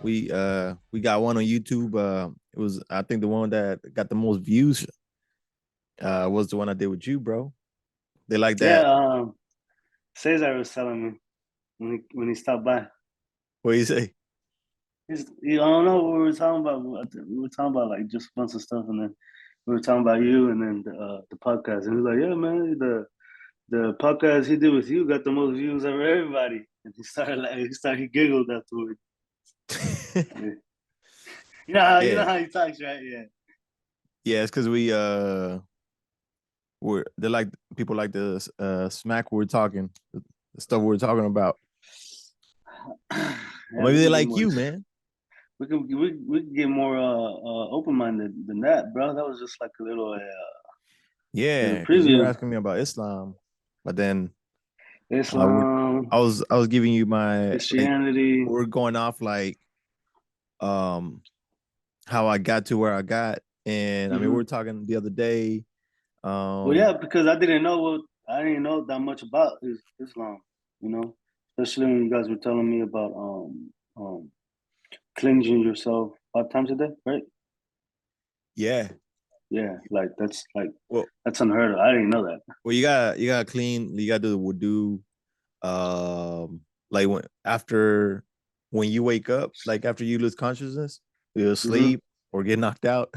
we got one on YouTube. It was I think the one that got the most views was the one I did with you, bro. They like Yeah, that. Cesar was telling me when he stopped by. What do you say? I don't know what we were talking about. We were talking about like just a bunch of stuff, and then we were talking about you, and then the podcast. And he was like, "Yeah, man, the podcast he did with you got the most views of everybody." And he giggled afterward. Yeah. You know Yeah, how he talks, right? Yeah. yeah. It's because we're they like people like the smack we're talking, the stuff we're talking about. Or Yeah, maybe we they can get like more. you, man. We can get more open minded than that, bro. That was just like a little Yeah, because you were preview. asking me about Islam, but then uh, we're, Islam, I was giving you my like Christianity. we're going off like um how I got to where I got, and I mean we were Hmm. talking the other day. Well, Um, yeah, because I didn't know that much about Islam. You know, especially when you guys were telling me about cleansing yourself 5 times a day, right? yeah. Yeah, Well, that's unheard of. I didn't know that. well, you gotta clean. You gotta do the wudu. Like when you wake up, like after you lose consciousness, you'll Hmm. sleep or get knocked out.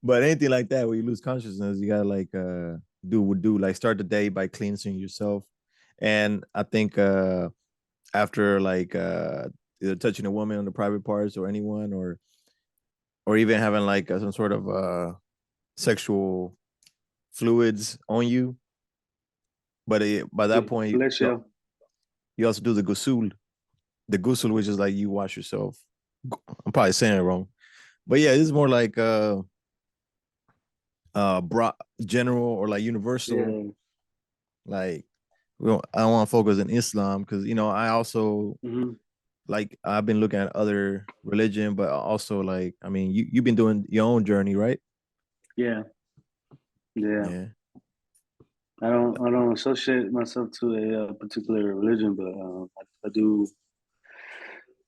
But anything like that, when you lose consciousness, you gotta like do like start the day by cleansing yourself. And I think after like either touching a woman on the private parts or anyone or even having like some sort of sexual fluids on you, but by that point Felicia. you also do the ghusl, which is like you wash yourself. I'm probably saying it wrong, but yeah, this is more like broad, general or like universal. Yeah. Like I don't want to focus on Islam because I also Hmm. like I've been looking at other religion, but also like I mean you've been doing your own journey, right? Yeah. Yeah. Yeah, I don't associate myself to a particular religion, but I do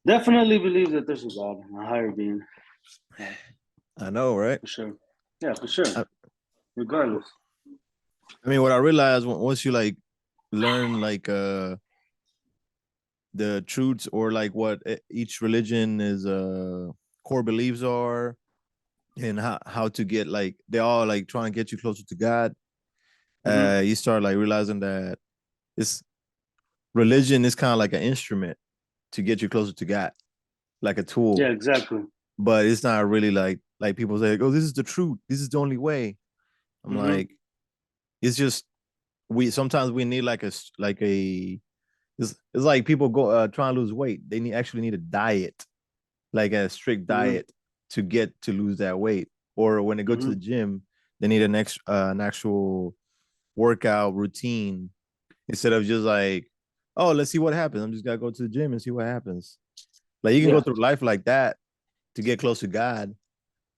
definitely believe that there's a God, a higher being, uh, I know, right? for sure. Yeah, for sure. I, Regardless. I mean, what I realized once you like learn like the truths or like what each religion is core beliefs are and how to get like they all like trying to get you closer to God. Hmm. You start like realizing that it's religion is kind of like an instrument to get you closer to God, like a Yeah, tool. exactly. But it's not really like people say, "Oh, this is the truth. This is the only way." I'm Hmm. like, it's just we sometimes we need like a it's like people go trying to lose weight. They actually need a diet, like a strict Hmm. diet to get to lose that weight. Or when they go to the Hmm. gym, they need an actual workout routine instead of just like, oh, let's see what happens. I'm just gotta go to the gym and see what happens. Like you can go Yeah. through life like that to get close to God,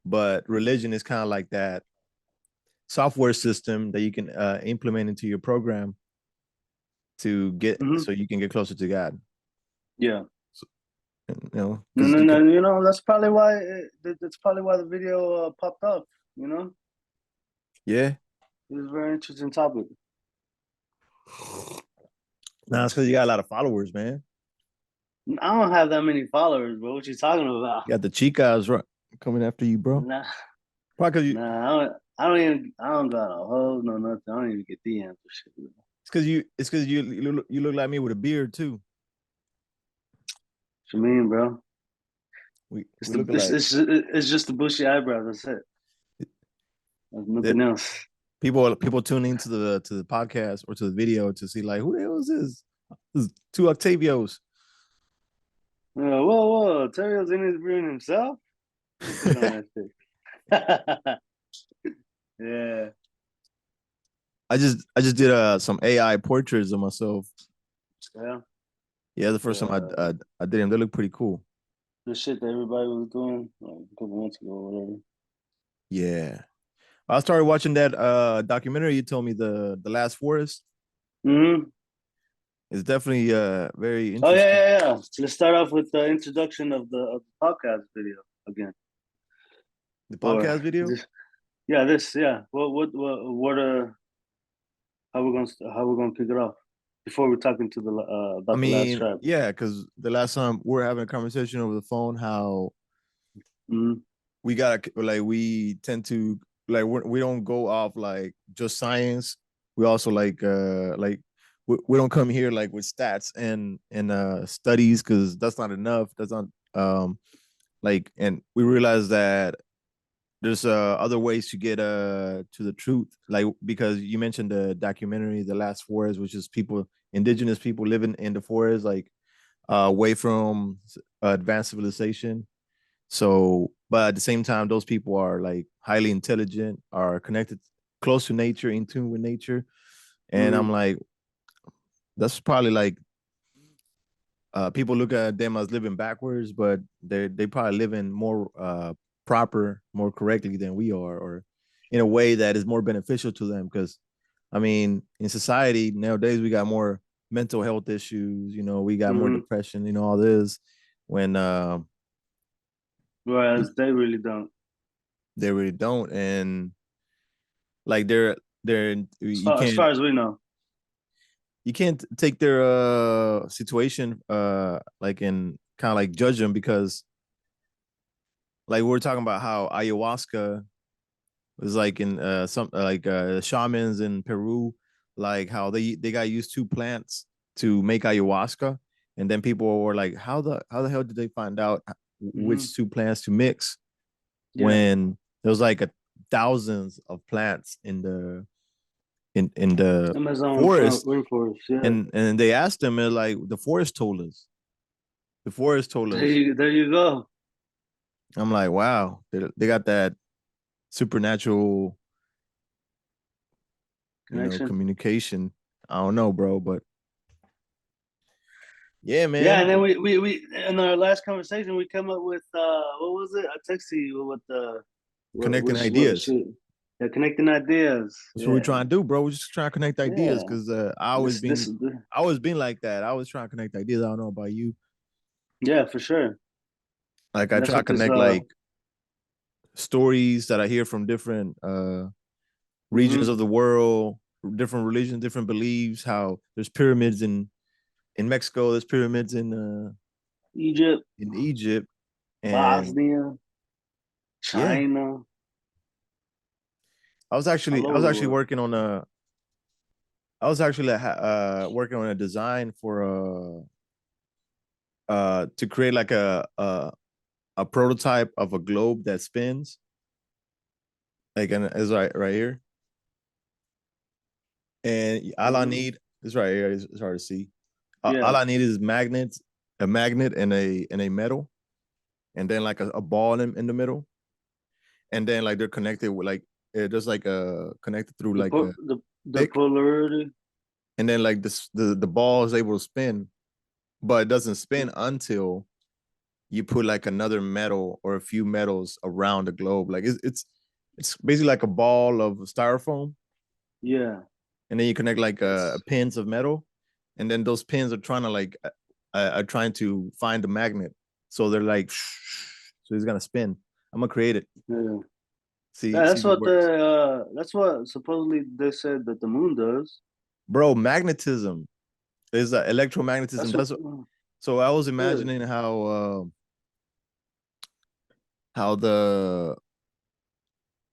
but religion is kind of like that software system that you can implement into your program to get Hmm. so you can get closer to God. Yeah. So, you know, No, because no, you no. can, You know, that's probably why the video popped up. You know, yeah. it was a very interesting topic. Nah, it's because you got a lot of followers, man. I don't have that many followers, bro. What you talking about? You got the chicas right coming after you, bro. Nah, Probably because you. nah. I don't got a hoe, no nothing. I don't even get DMs or shit. Bro. It's because you look like me with a beard too. What you mean, bro? We look like It's just the bushy eyebrows. That's it. There's that. nothing else. People tune into the podcast or to the video to see like who the hell is this? This is two Octavios. Whoa, whoa! Terrell's in his room himself. Let me click on that shit. Yeah, I just did some AI portraits of myself. yeah. Yeah, the first time The I did them. They look pretty cool. the shit that everybody was doing like a couple months ago or whatever. Yeah. I started watching that documentary you told me the Last Forest. Hmm. It's definitely very Oh yeah, interesting. yeah, yeah. Let's start off with the introduction of the podcast video again, The or podcast video. this. Yeah, this. Yeah. What? How we're gonna kick it off before we're talking to the I about the last mean, tribe. yeah, because the last time we were having a conversation over the phone, how Mm-hmm. we gotta like we tend to like we don't go off like just science. We also like we don't come here like with stats and studies because that's not enough. That's not like and we realize that there's other ways to get to the truth like because you mentioned the documentary The Last Forest, which is people indigenous people living in the forest like away from advanced civilization. So but at the same time those people are like highly intelligent, are connected close to nature, in tune with nature. And I'm Mm-hmm. like that's probably like people look at them as living backwards, but they probably living more proper, more correctly than we are, or in a way that is more beneficial to them. Because I mean, in society nowadays, we got more mental health issues. You know, we got more Mm-hmm. depression. You know, all this when Whereas they really don't. they really don't, and like they're As far as we know. you can't take their situation like and kind of like judge them because like we are talking about how ayahuasca was like in some like shamans in Peru, like how they got used to plants to make ayahuasca, and then people were like, how the hell did they find out Mm-hmm. which two plants to mix Yeah. when there was like thousands of plants in the Amazon forest, rainforest. Yeah. and they asked them and like the forest told us, the forest told us. There you go. I'm like, wow, they got that supernatural, Connection. communication. I don't know, bro, but yeah, Yeah, man, and then we in our last conversation we come up with what was it? I texted you with the connecting what ideas. should yeah, connecting ideas. That's what we're Yeah. trying to do, bro. We're just trying to connect ideas Yeah. because This this I always been like that. I was trying to connect ideas. I don't know about you. yeah, for sure. Like I And that's try to what this connect like stories that I hear from different regions mhm, of the world, different religions, different beliefs. How there's pyramids in Mexico, there's pyramids Egypt, in Egypt, and Bosnia, yeah, China, all I over was the actually world. working on a I was actually working on a design for to create like a prototype of a globe that spins. Like and is right here. And all I Mhm. need is right here. It's hard to see. All Yeah. I need is magnets, a magnet and a metal, and then like a ball in the middle, and then like they're connected with like there's like a connected through like a The stick, polarity. and then like this the ball is able to spin, but it doesn't spin until you put like another metal or a few metals around the globe. Like it's basically like a ball of styrofoam, Yeah. and then you connect like That's pins of metal, and then those pins are trying to like are trying to find the magnet. So they're like, so he's gonna spin. I'm gonna create it. yeah. See if it works, That's what supposedly they said that the moon does. bro. Magnetism is electromagnetism. That's what That's so. I was yeah. imagining how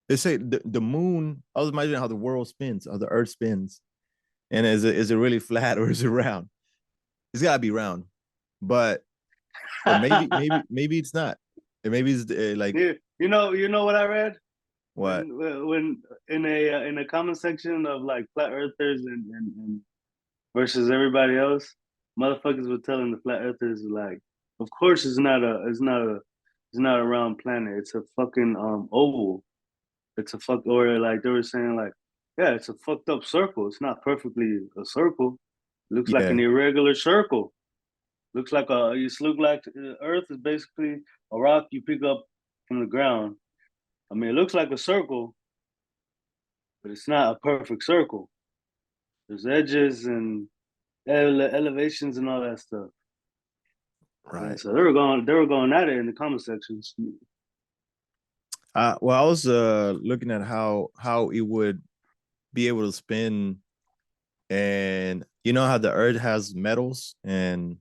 they say the moon. I was imagining how the world spins, how the Earth spins, and is it really flat or is it round? It's gotta be round, but or maybe it's not. Maybe it's like You know what I read what? when in a comment section of like flat earthers and versus everybody else, motherfuckers were telling the flat earthers like, of course it's not a round planet. It's a fucking oval. It's a fuck or like they were saying like, yeah, it's a fucked up circle. It's not perfectly a circle. It looks like an Yeah, irregular circle. Looks like a it look like Earth is basically a rock you pick up from the ground. I mean, it looks like a circle, but it's not a perfect circle. There's edges and elevations and all that stuff. And Right. so they were going at it in the comment sections. Well, I was looking at how it would be able to spin, and you know how the Earth has metals, Hmm.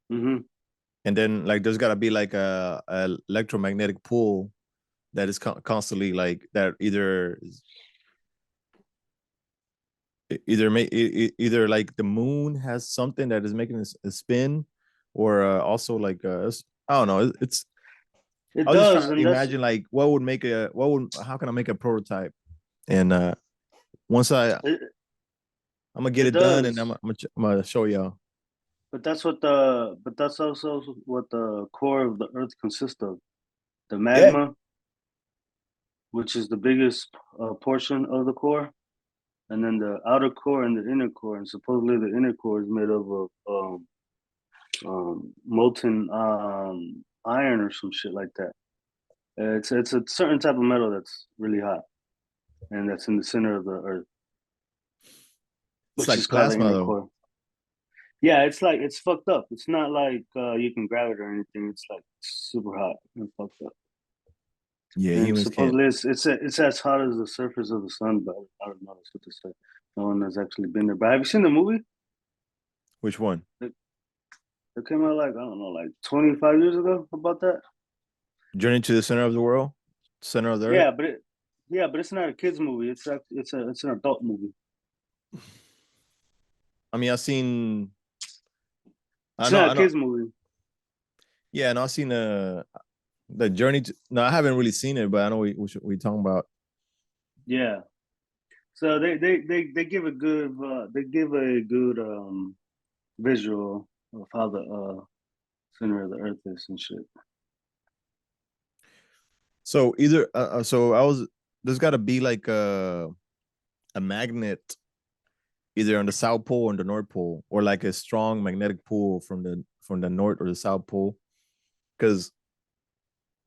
and then like there's got to be like a electromagnetic pull that is constantly like that either like the moon has something that is making a spin, or also like I don't know. It's It I was just does, trying to and that's imagine like what would how can I make a prototype, and once it. I'm gonna get It it done, and does, I'm gonna show y'all. but that's also what the core of the Earth consists of. The Yeah. magma, which is the biggest portion of the core, and then the outer core and the inner core. And supposedly the inner core is made up of molten iron or some shit like that. It's a certain type of metal that's really hot, and that's in the center of the Earth, It's which like is called the plasma inner though. core. Yeah, it's like it's fucked up. It's not like you can grab it or anything. It's like super hot and fucked up. Yeah, And humans can't. supposedly it's as hot as the surface of the sun, but I don't know. That's what they say. No one has actually been there. But have you seen the movie? Which one? It, it came out like I don't know, like 25 years ago about that. Journey to the center of the world, center of the earth. Yeah, but it's not a kids movie. It's an adult movie. I mean, I've seen. I It's know. not I a know. kids movie. Yeah, and I've seen the journey. No, I haven't really seen it, but I know we talking about. Yeah. So they give a good visual of how the center of the earth is and shit. So either so I was there's got to be like a magnet either on the south pole or the north pole, or like a strong magnetic pull from the north or the south pole, because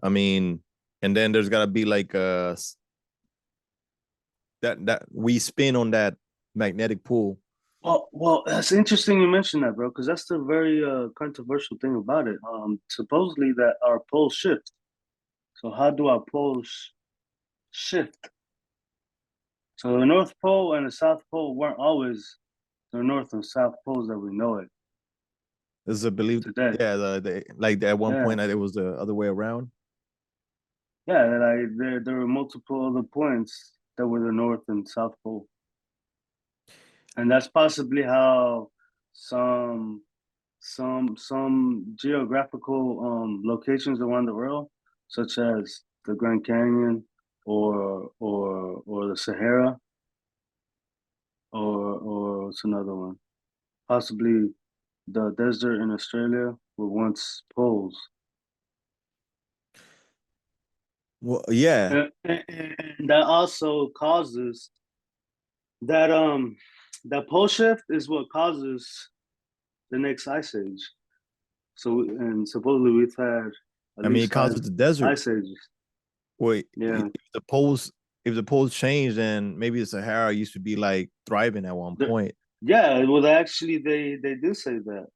I mean, and then there's got to be like that we spin on that magnetic pull. Well, that's interesting you mentioned that, bro, because that's the very controversial thing about it. Supposedly that our poles shift. So how do our poles shift? So the North Pole and the South Pole weren't always the North and South poles that we know it There's a belief, today. yeah, like at one Yeah, point that it was the other way around. yeah. There were multiple other points that were the North and South Pole, and that's possibly how some some geographical locations around the world, such as the Grand Canyon or the Sahara or what's another one? Possibly the desert in Australia were once poles. Well, yeah, And that also causes that that pole shift is what causes the next ice age. So and supposedly we've had at I mean, it least five causes the desert. ice ages. Wait, Yeah. if the poles change, then maybe the Sahara used to be like thriving at one The, point. yeah, well actually they do say that.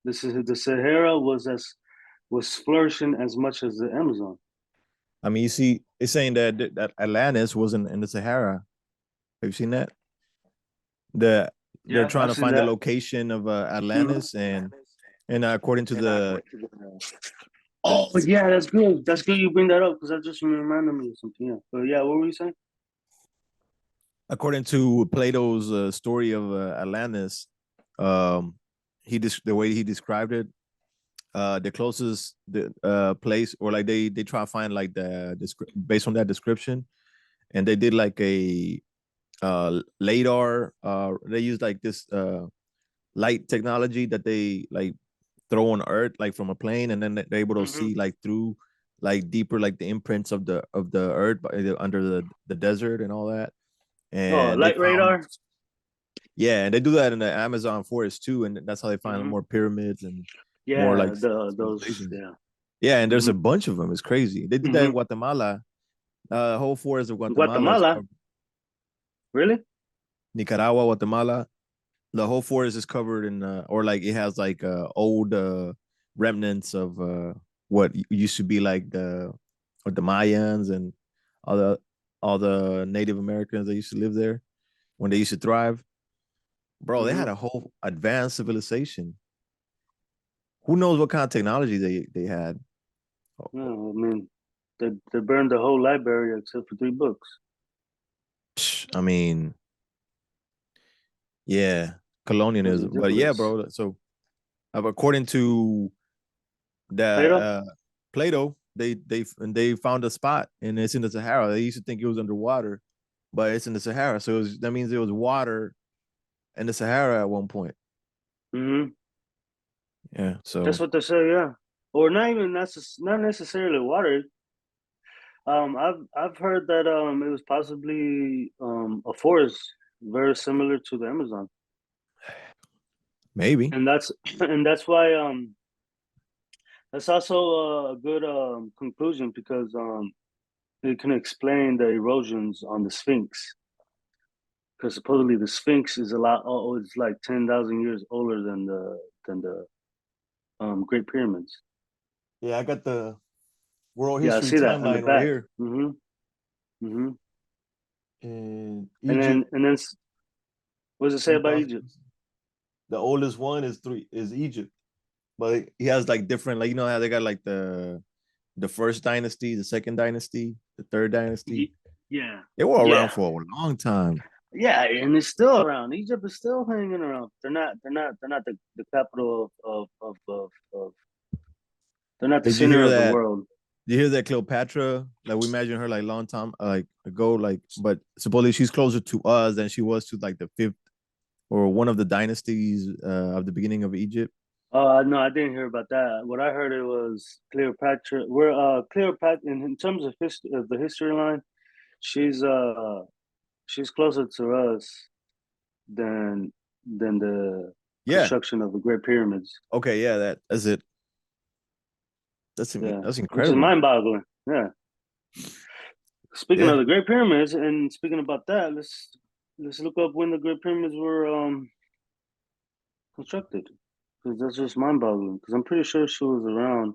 This is the Sahara was flourishing as much as the Amazon. I mean, you see, it's saying that Atlantis wasn't in the Sahara. Have you seen that? They're Yeah, trying I've to seen find the that. location of Mhm. Atlantis, and according to the Oh, but yeah, that's good. That's good you bring that up because that just reminded me of something. Yeah. But yeah, what were you saying? according to Plato's story of Atlantis, um, the way he described it, the closest place, or like they try to find like based on that description, and they did like a radar. They used like this light technology that they like throw on Earth, like from a plane, and then they're able to Hmm. see like through like deeper like the imprints of the Earth under the desert and all that. Oh, And they light found, radar. yeah, and they do that in the Amazon forest too, and that's how they find Hmm. more pyramids and more Yeah, like the those. civilizations. Yeah. Yeah, and there's Hmm. a bunch of them. It's crazy. They did that in Hmm. Guatemala. Whole forest of Guatemala is Guatemala, covered. really? Nicaragua, Guatemala. The whole forest is covered in or like it has like old remnants of what used to be like the or the Mayans and all the all the Native Americans that used to live there when they used to thrive. Bro, they had Mm-hmm. a whole advanced civilization. Who knows what kind of technology they had? Yeah, I mean, they burned the whole library except for three books. I mean, yeah, That's colonialism. But yeah, ridiculous. bro. So according to that Plato? Plato, they found a spot and it's in the Sahara. They used to think it was underwater, but it's in the Sahara. So that means there was water in the Sahara at one point. Mm-hmm. Yeah. That's So what they say, yeah. Or not even not necessarily water. I've heard that it was possibly a forest very similar to the Amazon, maybe. and that's and that's why that's also a good conclusion because it can explain the erosions on the Sphinx because supposedly the Sphinx is a lot. Oh, it's like 10,000 years older than the Great Pyramids. Yeah, I got the world Yeah, I history see that on the timeline right back. here. Mm-hmm. In And Egypt, then what does it say about 10,000. Egypt? The oldest one is Egypt, but he has like different like you know how they got like the first dynasty, the second dynasty, the third dynasty. Yeah, They were around yeah, for a long time. yeah, and it's still around. Egypt is still hanging around. They're not the capital of they're not the Did you center hear of the that? world. Did you hear that Cleopatra? Like we imagine her like long time like ago, like but supposedly she's closer to us than she was to like the fifth or one of the dynasties of the beginning of Egypt. Oh no, I didn't hear about that. What I heard it was Cleopatra. We're Cleopatra in terms of history of the history line. She's uh she's closer to us than the Yeah. construction of the Great Pyramids. Okay. Yeah. That's it. Yeah, That's which is incredible. mind-boggling. Yeah. Speaking of Yeah. the Great Pyramids, and speaking about that, let's look up when the Great Pyramids were constructed, because that's just mind-boggling. Because I'm pretty sure she was around.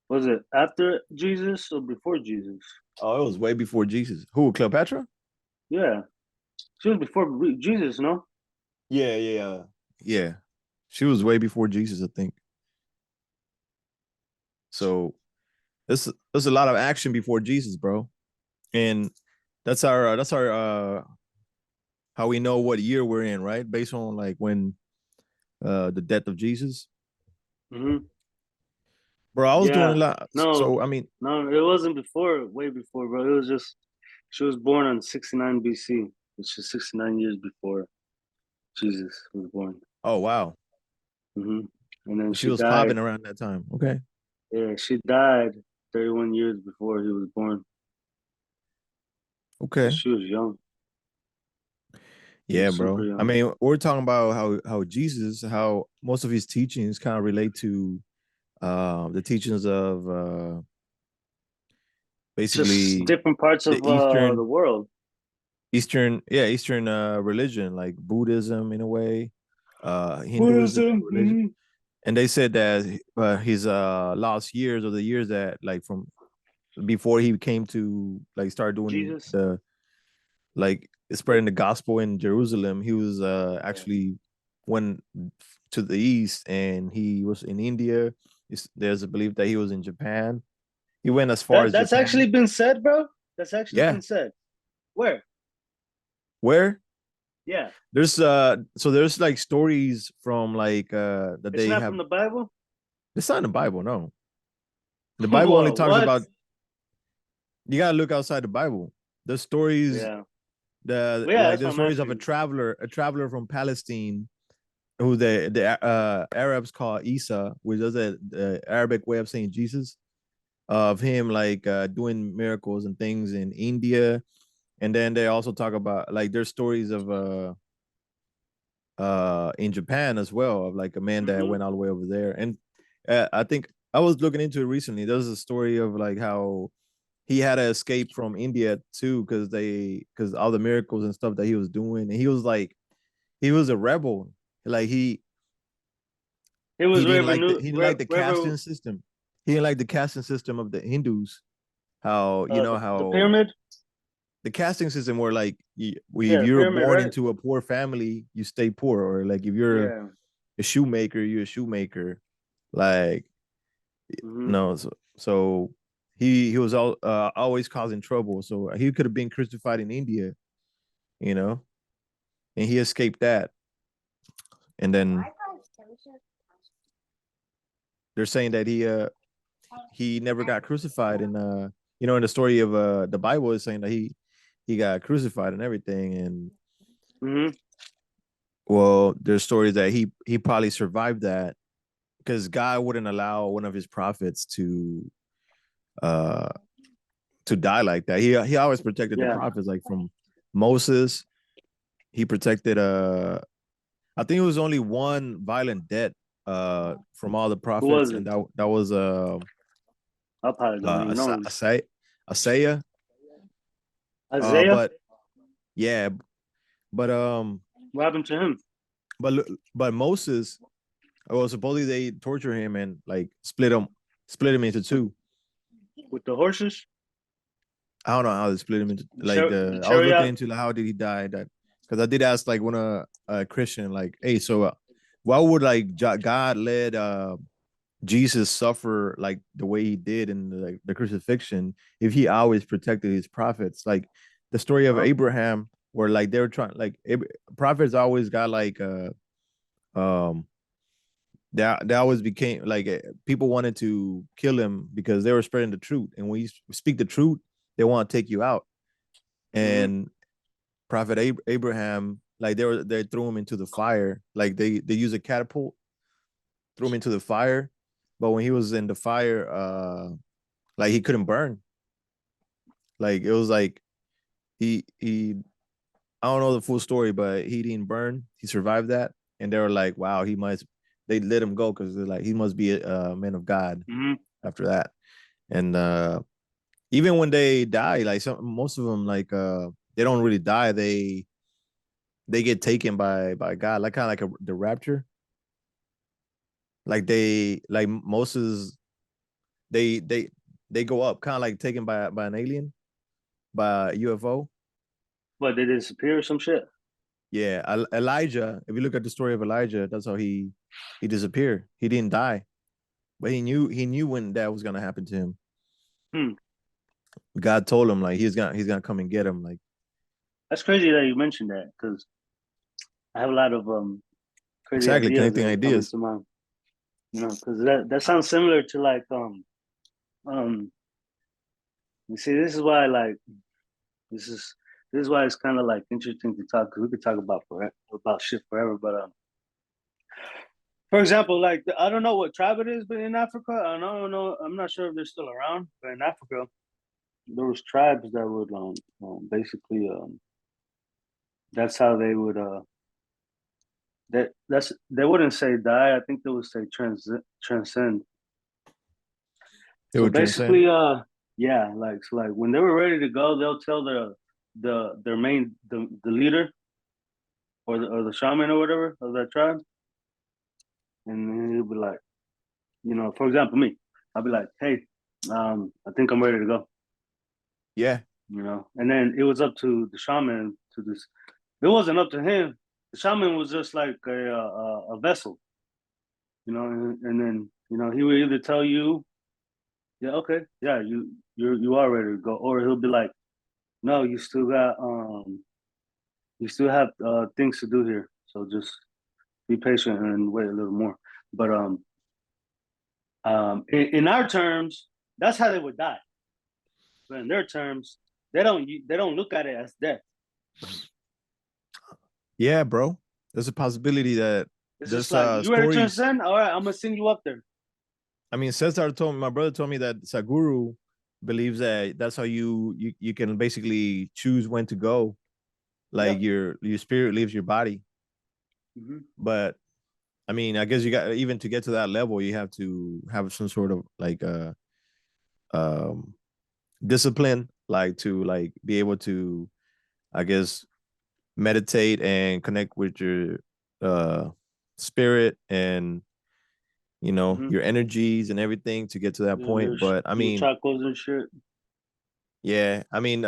Was it after Jesus or before Jesus? Oh, it was way before Jesus. Who? Cleopatra? Yeah, she was before Jesus. No. Yeah. Yeah. Yeah. She was way before Jesus, I think. So there's a lot of action before Jesus, bro. And that's our how we know what year we're in, right? Based on like when the death of Jesus. Hmm. Bro, I was doing a Yeah. lot. No, So I mean, no, it wasn't before. Way before, bro. It was just she was born on 69 BC, which is 69 years before Jesus was born. oh wow. Hmm. And then She she was died. popping around that time. Okay. Yeah, she died 31 years before he was born. So Okay. she was young. She Yeah, was super bro. I young. mean, we're talking about how Jesus, how most of his teachings kind of relate to the teachings of Just basically different parts the of the world. Eastern religion, like Buddhism in a way, Hinduism Buddhism. religion. Hmm. And they said that his last years or the years that like from before he came to like start doing Jesus. the like spreading the gospel in Jerusalem, he was Yeah. actually went to the east and he was in India. There's a belief that he was in Japan. He went as far as That's Japan. actually been said, bro. That's actually Yeah. been said. Where? Where? Yeah. There's so there's like stories from like that It's they not have from the Bible. it's not in the Bible, no. The Bible only Whoa, talks what? about you gotta look outside the Bible. The stories Yeah. the Well, yeah, like that's the what I'm stories of asking. a traveler from Palestine who the Arabs call Isa, which is the Arabic way of saying Jesus, of him like doing miracles and things in India. And then they also talk about like there's stories of in Japan as well of like a man that Hmm. went all the way over there. And I think I was looking into it recently. There's a story of like how he had to escape from India too because all the miracles and stuff that he was doing. And he was like he was a rebel. Like It he was didn't River like the New he didn't like the River casting system. He didn't like the casting system of the Hindus. How you know the how pyramid. the casting system were like if Yeah, the you're pyramid, born right? into a poor family, you stay poor, or like if you're Yeah. a shoemaker, you're a shoemaker. Like Hmm. no, so he was always causing trouble. So he could have been crucified in India, you know, and he escaped that. And then they're saying that he never got crucified, and you know in the story of the Bible is saying that he got crucified and everything, and Hmm. well there's stories that he probably survived that because God wouldn't allow one of his prophets uh to die like that. He always protected the Yeah. prophets, like from Moses. He protected I think it was only one violent death from all the Who was prophets, it? and that was I probably don't even know him. Asaiah. Uh, Isaiah. but yeah, but What happened to him but but Moses, well, supposedly they torture him and like split him into two. with the horses? I don't know how they split him into like The I was looking chariot. into like, how did he die that because I did ask like when a Christian like, hey, so why would like God let Jesus suffer like the way he did in like the crucifixion if he always protected his prophets? Like the story of Huh? Abraham, where like they were trying like prophets always got like um they always became like people wanted to kill him because they were spreading the truth, and when you speak the truth, they want to take you out. Hmm. And Prophet Abraham, like they threw him into the fire, like they use a catapult, threw him into the fire, but when he was in the fire, like he couldn't burn. Like it was like he I don't know the full story, but he didn't burn. He survived that, and they were like, "Wow, he must." They let him go because they're like, "He must be a man of God." Hmm. After that, and even when they die, like most of them, like they don't really die. They get taken by God, like kind of like the rapture. Like they like Moses, they they they go up, kind of like taken by an alien, by a UFO. What, they disappear or some shit? Yeah, Elijah. If you look at the story of Elijah, that's how he disappeared. He didn't die, but he knew when that was gonna happen to him. Hmm. God told him like he's gonna come and get him. Like That's crazy that you mentioned that because I have a lot of crazy exactly ideas connecting that come ideas. into mind. You know, because that sounds similar to like um. You see, this is why like this is this is why it's kind of like interesting to talk because we could talk about forever, about shit forever. But for example, like I don't know what tribe it is, but in Africa, I don't know. I'm not sure if they're still around. But in Africa, there was tribes that would basically that's how they would that's they wouldn't say die. I think they would say transcend. It So would transcend. basically, yeah, like so like when they were ready to go, they'll tell their main the leader or the shaman or whatever of that tribe, and then he'll be like, you know, for example, me, I'll be like, hey, I think I'm ready to go, Yeah, you know, and then it was up to the shaman to this. It wasn't up to him. The shaman was just like a vessel, you know, and then you know he would either tell you, yeah, okay, yeah, you are ready to go, or he'll be like, no, you still have things to do here, so just be patient and wait a little more. But in our terms, that's how they would die. But in their terms, they don't look at it as death. yeah, bro. There's a possibility that It's just there's like you ready to stories. transcend. All right, I'm gonna send you up there. I mean, Cesar told me, my brother told me that Saguru believes that that's how you can basically choose when to go. Like Yep. your spirit leaves your body. Mm-hmm. But I mean, I guess you got even to get to that level, you have to have some sort of like um discipline, like to like be able to, I guess, meditate and connect with your uh spirit and Mm-hmm. your energies and everything to get to that Your point. But I your mean, chakras and shit. yeah, I mean,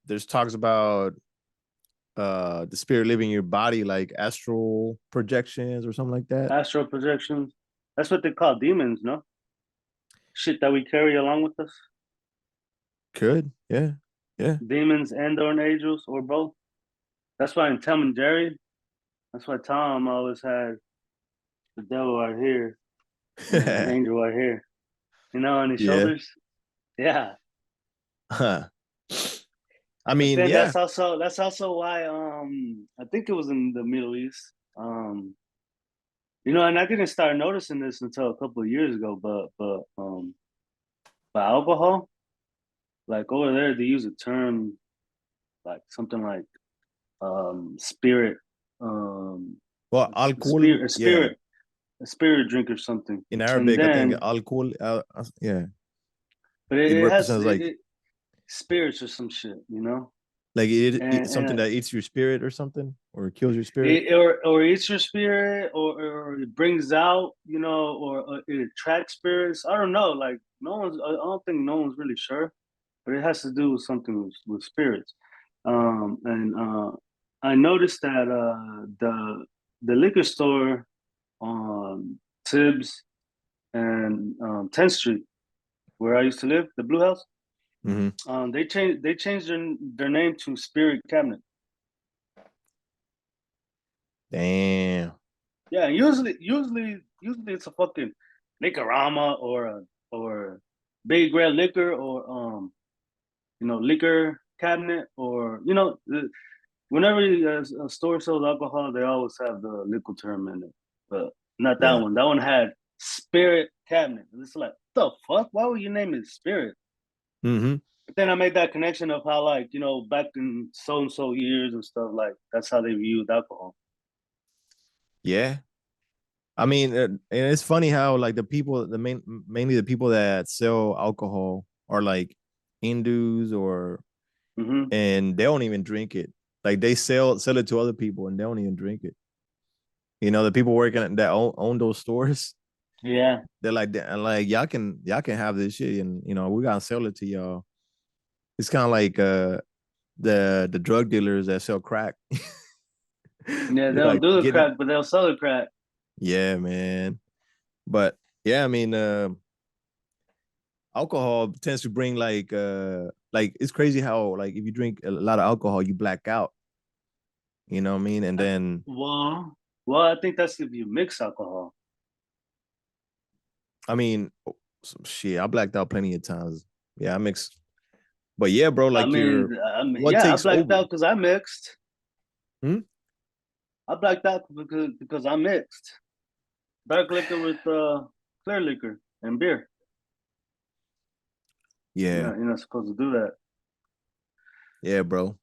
there's talks about the spirit living in your body, like astral projections or something like that. Astral projections. That's what they call demons, no? Shit that we carry along with us. Could, yeah, yeah. Demons and or angels or both. That's why in Tom and Jerry, that's why Tom always had the devil right here and then an angel right here. On his Yeah. shoulders. Yeah. Huh. I But mean, then yeah. that's also why I think it was in the Middle East. And I didn't start noticing this until a couple of years ago, but alcohol, like over there they use a term like something like spirit um Well, alcohol, spirit a yeah. spirit a spirit drink or something. In And Arabic, I think then alcohol, yeah, but it it has represents like spirits or some shit. it's And something that eats your spirit or something, or kills your spirit. or eats your spirit, or it brings out, or it attracts spirits. I don't know. Like no one's. I don't think no one's really sure, but it has to do with something with spirits. And I noticed that the liquor store on Tibbs and 10th Street, where I used to live, the Blue House, Hmm. they changed their name to Spirit Cabinet. Damn. Yeah, usually it's a fucking Liquorama or Big Red Liquor or liquor cabinet or whenever a store sells alcohol, they always have the liquor term in it, but not that Yeah. one. That one had Spirit Cabinet. And it's like the fuck. Why would you name it Spirit? Hmm. But then I made that connection of how like back in so and so years and stuff like that's how they viewed alcohol. Yeah. I mean, and it's funny how like the people, mainly the people that sell alcohol are like Hindus or, Hmm. and they don't even drink it. Like they sell it to other people and they don't even drink it. The people working that own those stores, Yeah. they're like y'all can have this shit, and we gotta sell it to y'all. It's kind of like the drug dealers that sell crack. Yeah, they They're don't like do the getting, crack, but they'll sell the crack. yeah, man. But yeah, I mean, alcohol tends to bring like it's crazy how like if you drink a lot of alcohol, you black out. You know what I mean? And I, then well, I think that's if you mix alcohol. I mean, shit, I blacked out plenty of times. Yeah, I mix. But yeah, bro, I like mean, what yeah, I takes blacked over? out because I mixed. Hmm? I blacked out because I mixed dark liquor with clear liquor and beer. Yeah, You're not supposed to do that. yeah, bro.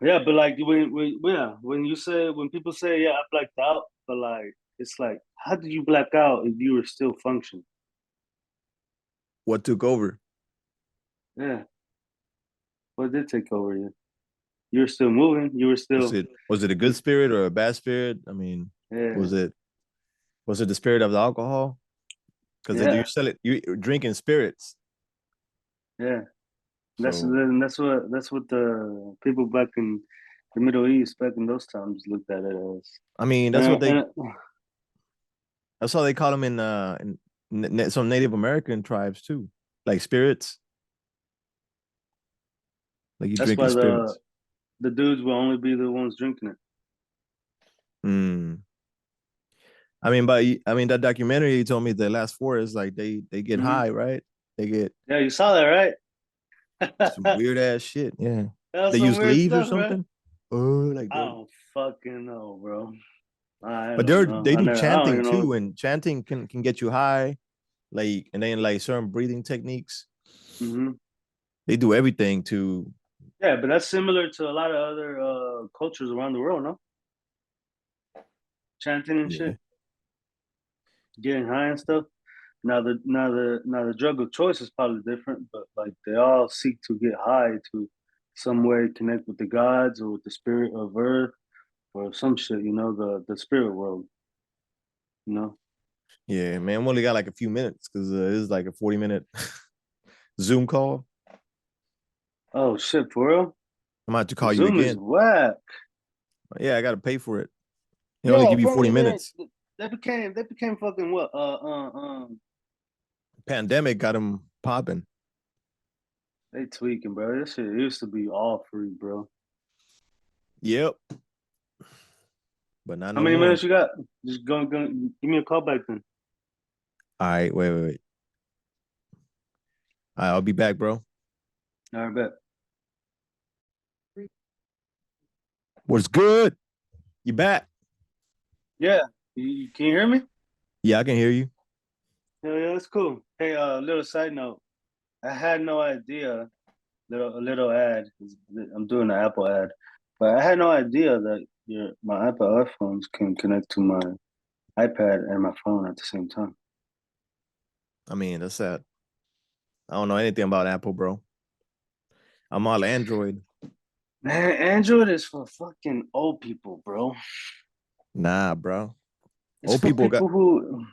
Yeah, but like when people say yeah, I blacked out, but like it's like how did you black out if you were still functioning? What took over? Yeah, what did take over you? You were still moving. You were Was still it was it a good spirit or a bad spirit? I mean, yeah, was it was it the spirit of the alcohol? Because you yeah, sell it, you drinking spirits. yeah. So That's what the people back in the Middle East back in those times looked at it as. I mean, And that's how they call them in some Native American tribes too, like spirits. Like you that's drinking why the spirits. the dudes will only be the ones drinking it. Mm. I mean, but I mean that documentary you told me the last four is like they get Hmm. high, right? They get Yeah, you saw that, right? some weird ass shit. Yeah, That's they some use weird leaves or stuff, right? something. Oh, like I that. don't fucking know, bro. I But don't know. they do I don't chanting even know. too, and chanting can get you high. Like and then like certain breathing techniques. Hmm. They do everything to. Yeah, but that's similar to a lot of other cultures around the world, no? Chanting and Yeah. shit, getting high and stuff. Now the drug of choice is probably different, but like they all seek to get high to some way connect with the gods or with the spirit of Earth or some shit. The spirit world. You know. Yeah, man. We only got like a few minutes because this is like a 40-minute Zoom call. Oh shit, for real? I'm about to call you Zoom is again. whack. Yeah, I got to pay for it. They only Yeah, give you 40 apparently minutes. they became fucking what? Pandemic got them popping. They tweaking, bro. This shit used to be all free, bro. Yep, but not How no many more. minutes you got? Just go give me a call back then. All right, wait. All right, I'll be back, bro. All right, bet. What's good? You back? Yeah, you can you hear me? Yeah, I can hear you. Yeah, that's cool. Hey, little side note. I had no idea. A little ad. I'm doing an Apple ad, but I had no idea that my Apple iPhones can connect to my iPad and my phone at the same time. I mean, that's sad. I don't know anything about Apple, bro. I'm all Android. Man, Android is for fucking old people, bro. Nah, bro. It's Old for people got. people who,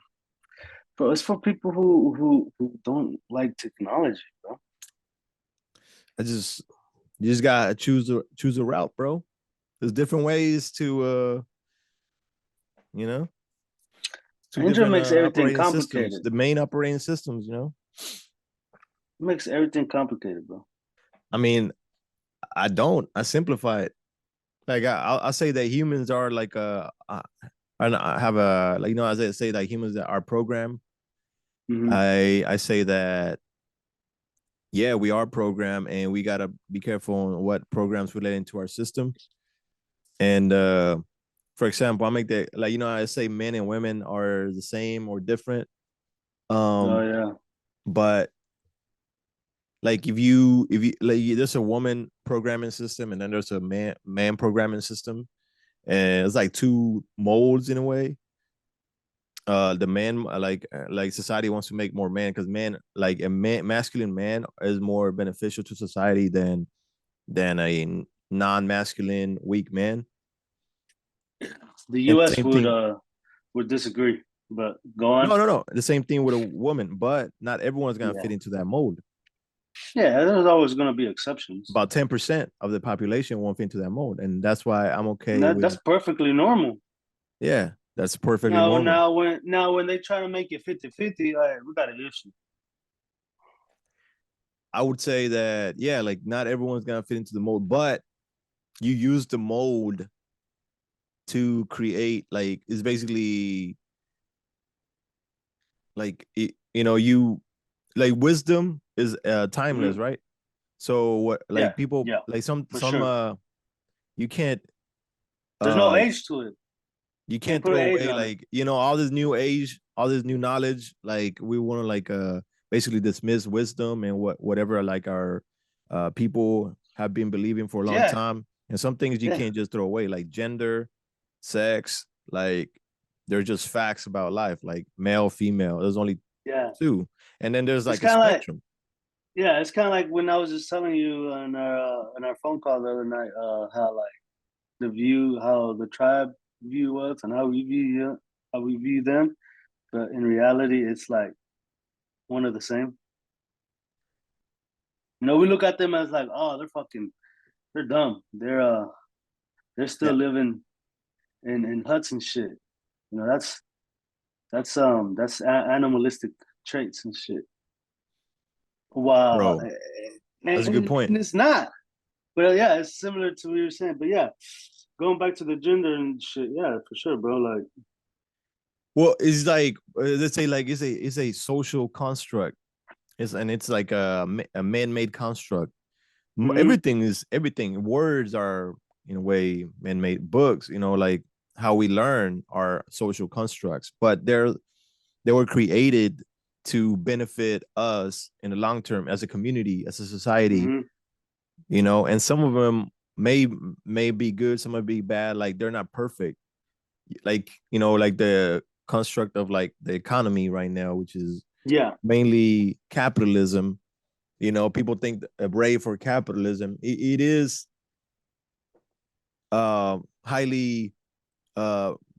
bro. It's for people who don't like technology, bro. I just you just gotta choose a route, bro. There's different ways to you know, two Android different makes everything operating systems. complicated. The main operating systems. It makes everything complicated, bro. I mean, I don't. I simplify it. Like I say that humans are like I have a like as I say like humans that are programmed. Hmm. I say that yeah, we are programmed and we gotta be careful on what programs we let into our system. And for example, I make that like I say men and women are the same or different. Oh Um, yeah. but like if you like there's a woman programming system and then there's a man programming system, and it's like two molds in a way. The man like society wants to make more man because man like a man masculine man is more beneficial to society than a non-masculine weak man. The And U.S. same would thing. uh would disagree, but go on. No. The same thing with a woman, but not everyone's gonna Yeah, fit into that mold. yeah. There's always gonna be exceptions. About 10% of the population won't fit into that mold, and that's why I'm And okay that's with perfectly normal. yeah, that's perfectly Now, normal. now when they try to make it 50-50, we got an issue. I would say that yeah, like not everyone's gonna fit into the mold, but you use the mold to create like it's basically like you like wisdom is timeless, Hmm. right? So what Yeah, like people yeah, like for some sure. you can't There's no uh age to it. you Can't can't put an throw age away on it. like all this new age, all this new knowledge. Like we want to like basically dismiss wisdom and whatever like our people have been believing for a long Yeah, time. And some things you yeah, can't just throw away, like gender, sex, like they're just facts about life, like male, female. There's only yeah. two. And then there's It's like a kind of like spectrum. yeah, it's kind of like when I was just telling you on our phone call the other night, how like how the tribe view us and how we view them, but in reality, it's like one of the same. We look at them as like, oh, they're dumb. They're still Yeah, living in huts and shit. That's animalistic traits and shit. Wow, bro. That's a good and point. it's not. But yeah, it's similar to what you were saying. But yeah, going back to the gender and shit, yeah, for sure, bro. Like, Well, it's like let's say like it's a social construct. It's like a man-made construct. mm-hmm, Everything is everything. Words are in a way man-made. Books, like how we learn are social constructs, but they were created to benefit us in the long term as a community, as a society. mm-hmm, And some of them may be good, some might be bad. Like they're not perfect. Like like the construct of like the economy right now, which is yeah, mainly capitalism. People think a brave for capitalism. It is highly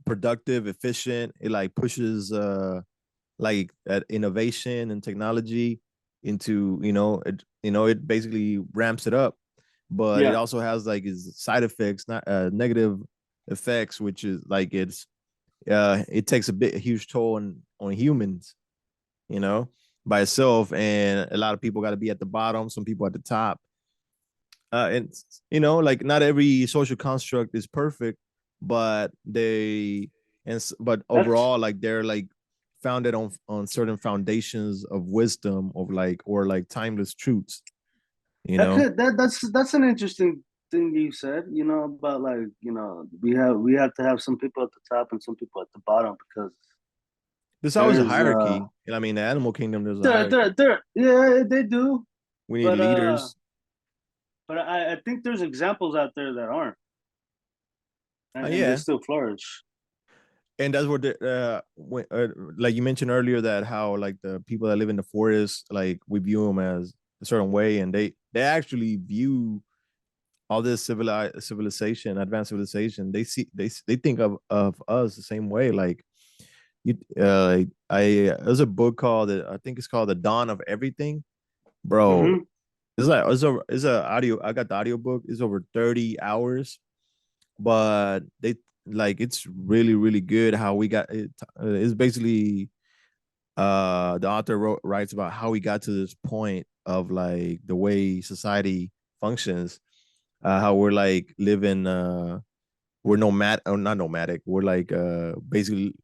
productive, efficient. It like pushes like innovation and technology into it basically ramps it up, but it Yeah, also has like its side effects, not negative effects, which is like it takes a huge toll on humans, you know, by itself, and a lot of people got to be at the bottom, some people at the top, and like not every social construct is perfect, but but that's overall, like they're like founded on certain foundations of wisdom of like or like timeless truths, you that know. could that's an interesting thing you said. You know about like we have to have some people at the top and some people at the bottom because There's always a there's hierarchy. I mean, the animal kingdom, there's a there hierarchy. there yeah they do, We need but leaders. I think there's examples out there that aren't and they Yeah, still flourish. and that's what like you mentioned earlier, that how like the people that live in the forest, like we view them as a certain way, and they actually view all this civilization, advanced civilization. They think of us the same way. Like you, there's a book called, I think it's called The Dawn of Everything, bro. Hmm. It's a audio. I got the audio book. It's over 30 hours, but they like it's really really good. How we got it. It's basically the author writes about how we got to this point of like the way society functions, how we're like living, we're nomad or not nomadic, we're like basically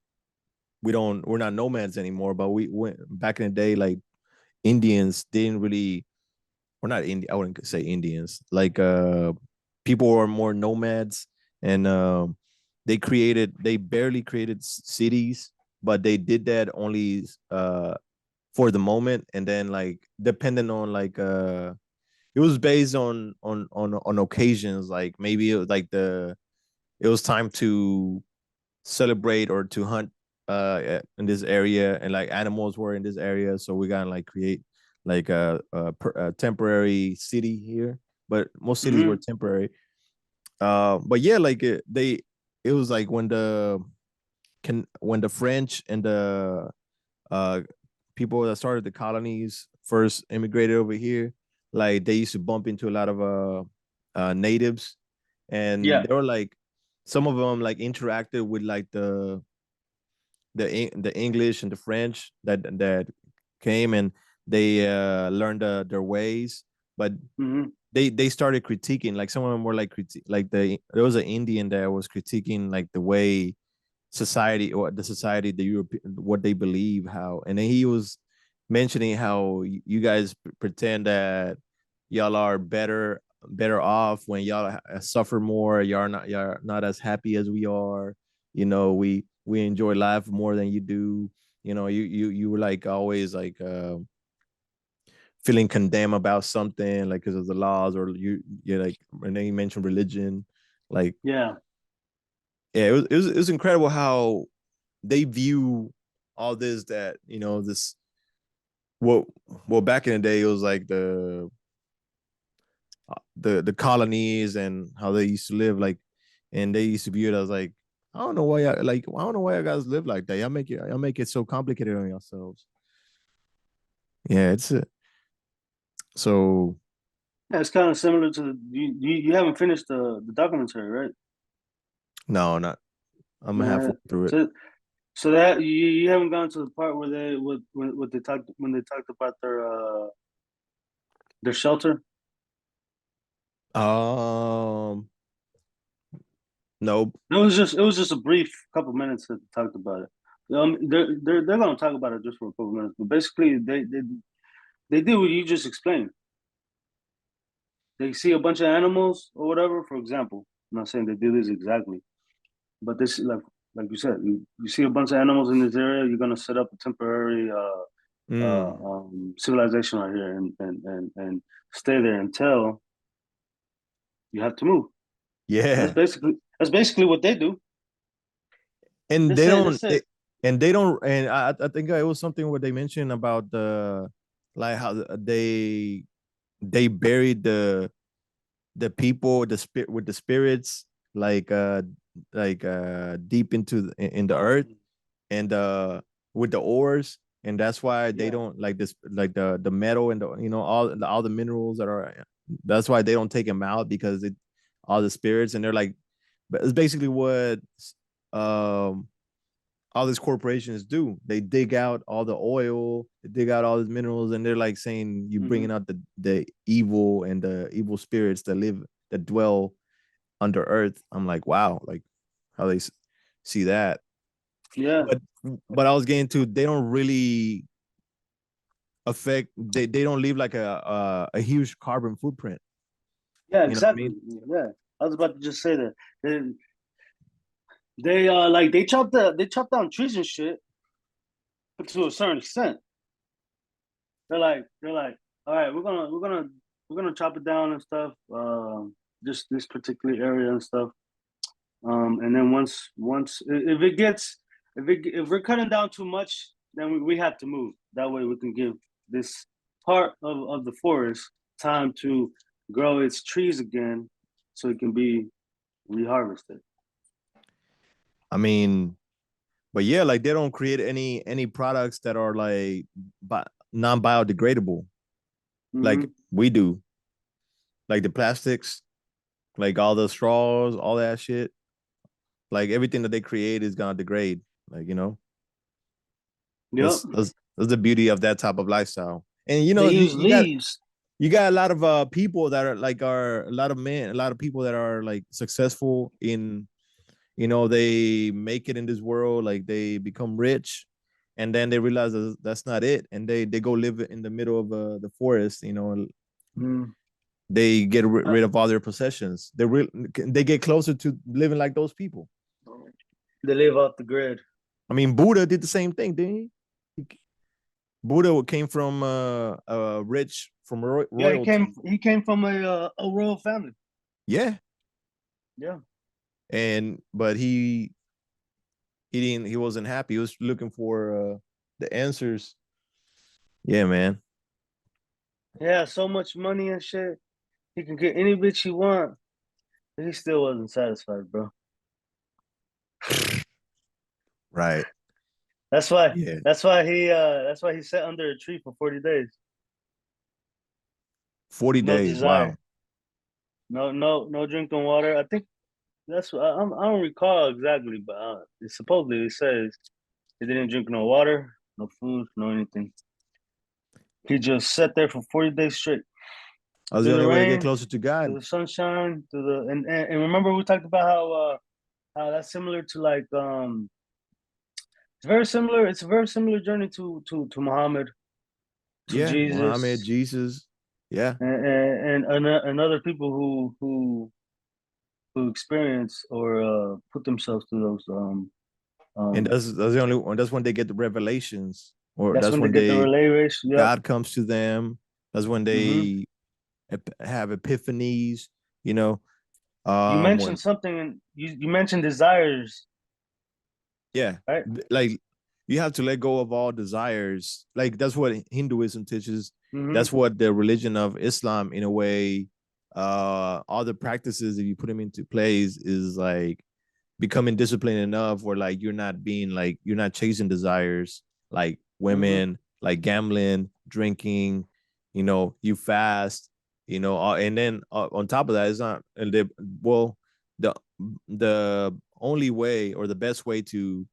we're not nomads anymore, but we went back in the day, like Indians didn't really, or not Indian, I wouldn't say Indians, like people were more nomads, and they barely created cities, but they did that only for the moment, and then like depending on like it was based on occasions, like maybe it was like it was time to celebrate or to hunt in this area, and like animals were in this area, so we gotta like create like a temporary city here, but most cities were Hmm. temporary. But yeah, like it was like when the French and the uh people that started the colonies first immigrated over here, like they used to bump into a lot of natives, and Yeah. they were like, some of them like interacted with like the English and the French that came, and they learned their ways, but Hmm. they started critiquing, like some of them were like like there was an Indian that was critiquing like the way society, or the society, the European, what they believe, how, and then he was mentioning how you guys pretend that y'all are better off when y'all suffer more, y'all not as happy as we are, we enjoy life more than you do, you were like always like feeling condemned about something, like because of the laws, or you're like, and then you mentioned religion, like, Yeah. yeah, it was incredible how they view all this, that this, well back in the day it was like the colonies and how they used to live, like, and they used to view it as like, I don't know why you guys live like that, y'all make it so complicated on yourselves. Yeah, it's so Yeah, it's kind of similar to you haven't finished the documentary, right? no, not, I'm halfway Yeah. through it. So that you haven't gone to the part where they what they talked when they talked about their shelter. um nope. It was just a brief couple minutes that they talked about it. They're going to talk about it just for a couple minutes, but basically they did what you just explained. They see a bunch of animals or whatever. For example, I'm not saying they do this exactly, but this like you said, you see a bunch of animals in this area. You're going to set up a temporary Mm, civilization right here and stay there until you have to move. And yeah. that's basically what they do. And They they say they don't say they, and they don't, and I think it was something where they mentioned about the like how they buried the people the spirit with the spirits deep into in the earth and with the ores, and that's why they Yeah. don't like this like the metal and the all the minerals that are, that's why they don't take them out because it all the spirits, and they're like, but it's basically what um all these corporations do. They dig out all the oil, they dig out all these minerals, and they're like saying you Hmm. bringing out the evil and the evil spirits that dwell under earth. I'm like, wow, like how they see that. Yeah. But I was getting to, they don't really affect. They don't leave like a huge carbon footprint. Yeah. You know what I Exactly. mean? Yeah. I was about to just say that they like they chop down trees and shit, but to a certain extent. They're like, all right, we're gonna chop it down and stuff. Just this particular area and stuff. And then once if it gets if we're cutting down too much, then we have to move. That way we can give this part of the forest time to grow its trees again, so it can be reharvested. I mean, but yeah, like they don't create any products that are like non biodegradable like Mm-hmm. we do, like the plastics, like all the straws, all that shit. Like everything that they create is gonna degrade. Like Yep. that's the beauty of that type of lifestyle. And They use you got leaves. a lot of people that are a lot of men, a lot of people that are like successful in, they make it in this world, like they become rich, and then they realize that's not it, and they go live in the middle of the forest, Mm. they get rid of all their possessions. They get closer to living like those people. They live off the grid. I mean, Buddha did the same thing, didn't Buddha came from rich from Yeah, royalty. he came from a royal family. Yeah, Yeah. and but he wasn't happy. He was looking for the answers. Yeah, man. Yeah, so much money and shit. He can get any bitch he want. But he still wasn't satisfied, bro. Right. That's why Yeah. that's why he sat under a tree for 40 days 40 with no days. Wow. desire. No drinking water. I think that's what I don't recall exactly, but it supposedly it says he didn't drink no water, no food, no anything. He just sat there for 40 days straight. That was the Through the only way to get rain, closer to God. through the sunshine, through the and remember we talked about how that's similar to like it's very similar. It's a very similar journey to Muhammad, to Yeah. Muhammad, Jesus, Jesus. Yeah. and other people who experience or put themselves through those. And Um, that's the only one. That's when they get the revelations, or that's that's when they when get the relay race. Yep. God comes to them. That's when Hmm. they have epiphanies, you know. You mentioned When something, and you mentioned desires, yeah, right? like you have to let go of all desires. Like that's what Hinduism teaches. Hmm. That's what the religion of Islam, in a way, all the practices, if you put them into place, is like becoming disciplined enough where like you're not chasing desires like Hmm. women, like gambling, drinking, you fast, and then on top of that, it's not well, the the only way or the best way to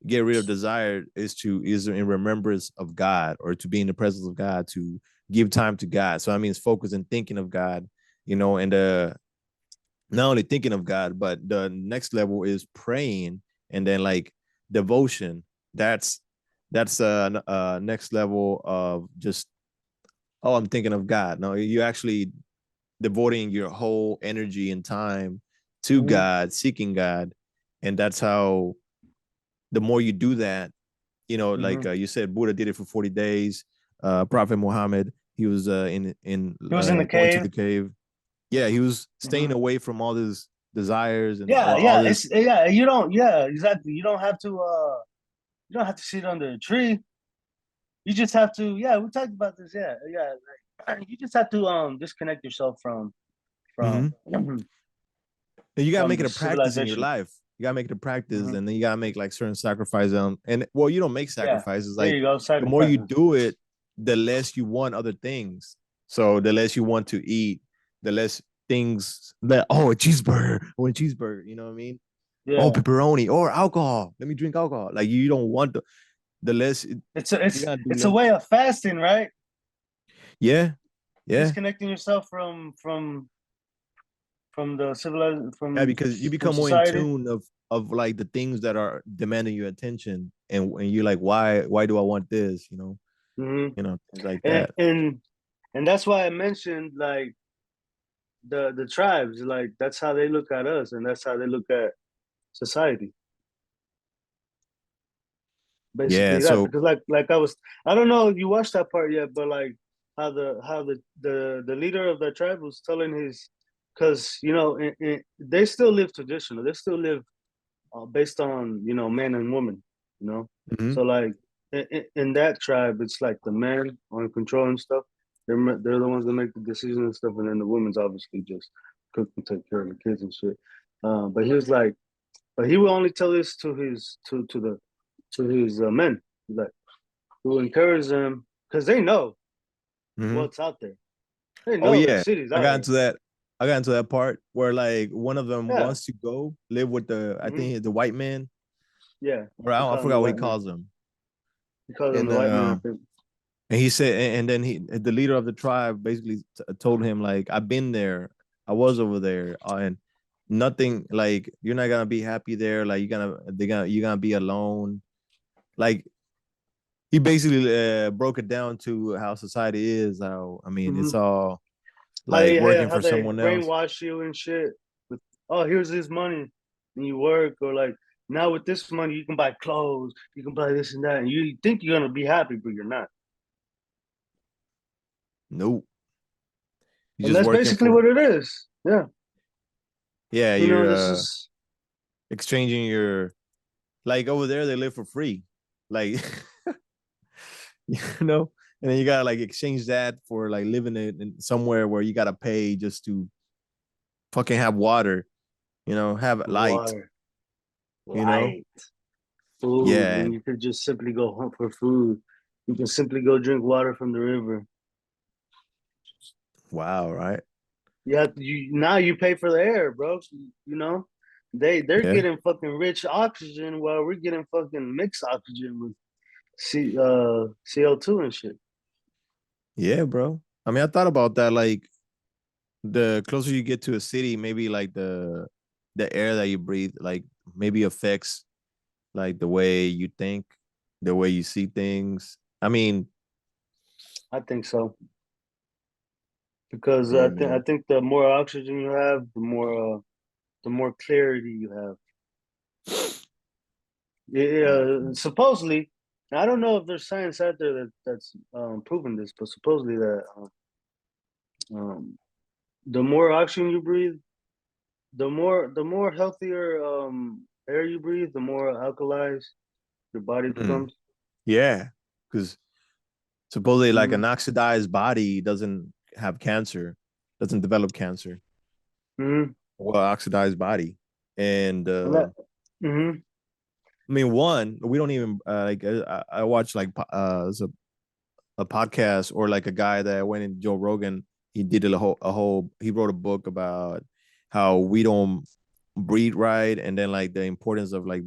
get rid of desire is in remembrance of God, or to be in the presence of God, to give time to God. So I mean, it's focus and thinking of God, and not only thinking of God, but the next level is praying, and then like devotion. That's next level of just, oh, I'm thinking of God. No, you actually devoting your whole energy and time to Hmm. God, seeking God, and that's how, the more you do that, like Hmm. you said, Buddha did it for 40 days. Prophet Muhammad, he was in He was in the going to cave. the cave. Yeah, he was staying Hmm. away from all his desires and Yeah, all yeah, this. you don't, yeah, exactly. You don't have to sit under a tree. you just have to. Yeah, we talked about this. Yeah, yeah. Like, you just have to disconnect yourself from Mm-hmm. And you gotta from make the it a practice in your civilization. life. You gotta make it a practice, Hmm. and then you gotta make like certain sacrifices. And well, you don't make Yeah, sacrifices. there Like you go. the more you Sacrifices. do it, the less you want other things. So the less you want to eat, the less things that a cheeseburger, I want a cheeseburger. You know what I mean? Oh, Yeah, pepperoni or alcohol. Let me drink alcohol. Like you don't want the less it's a you gotta do it's a less. way of fasting, right? Yeah, yeah. Disconnecting yourself from the civilized Yeah, because you from become more in society. tune of like the things that are demanding your attention, and you're like, why do I want this? Hmm. Things like And that. and and that's why I mentioned like the tribes. Like that's how they look at us, and that's how they look at society. Yeah. Basically that, So because like I don't know if you watched that part yet, but like how the leader of that tribe was telling his, because they still live traditional, they still live based on man and woman, you know. mhm. So like in that tribe, it's like the men on control and stuff. They're the ones that make the decisions and stuff, and then the women's obviously just cook and take care of the kids and shit. But he was like, but he will only tell this to his men, like who encourage them because they know Mhm. what's out there. They Oh know there's yeah, cities I out got there. into that. I got into that part where like one of them Yeah. wants to go live with I Hmm. think the white man, Yeah. or He I called him the forgot what he white man. calls him. He called him And the white man. I think. he said, and then the leader of the tribe basically told him like, I've been there, I was over there, and nothing, like you're not gonna be happy there. Like you're gonna be alone. Like he basically broke it down to how society is. How I mean, it's Hmm. all How like they working how for they someone else. brainwash you and shit. With, oh, here's this money, and you work, or like now with this money you can buy clothes, you can buy this and that, and you think you're gonna be happy, but you're not. Nope, you're And just that's working basically for. what it is. Yeah. Yeah, You know, you're this is. exchanging your, like over there they live for free, like you know, and then you gotta like exchange that for like living in somewhere where you gotta pay just to fucking have water, have light, Water, you know. light, food, Yeah, when you could just simply go hunt for food. You can simply go drink water from the river. wow, right? You now you pay for the air, bro. You know, they're Yeah, getting fucking rich oxygen while we're getting fucking mixed oxygen with CO2 and shit. yeah, bro. I mean, I thought about that. Like the closer you get to a city, maybe like the air that you breathe, like maybe affects like the way you think, the way you see things. I mean, I think so, because yeah, I man. think the more oxygen you have, the more clarity you have. Yeah, supposedly, I don't know if there's science out there that's proven this, but supposedly that um, the more oxygen you breathe, the more healthier air you breathe, the more alkalized your body Mm, becomes. yeah, because supposedly like Mm-hmm. an oxidized body doesn't have cancer, doesn't develop cancer. Mm-hmm. Well, oxidized body. And And that, mm-hmm. I mean, one, we don't even like I watch like a podcast, or like a guy that went in Joe Rogan. He did a whole he wrote a book about how we don't breathe right, and then like the importance of like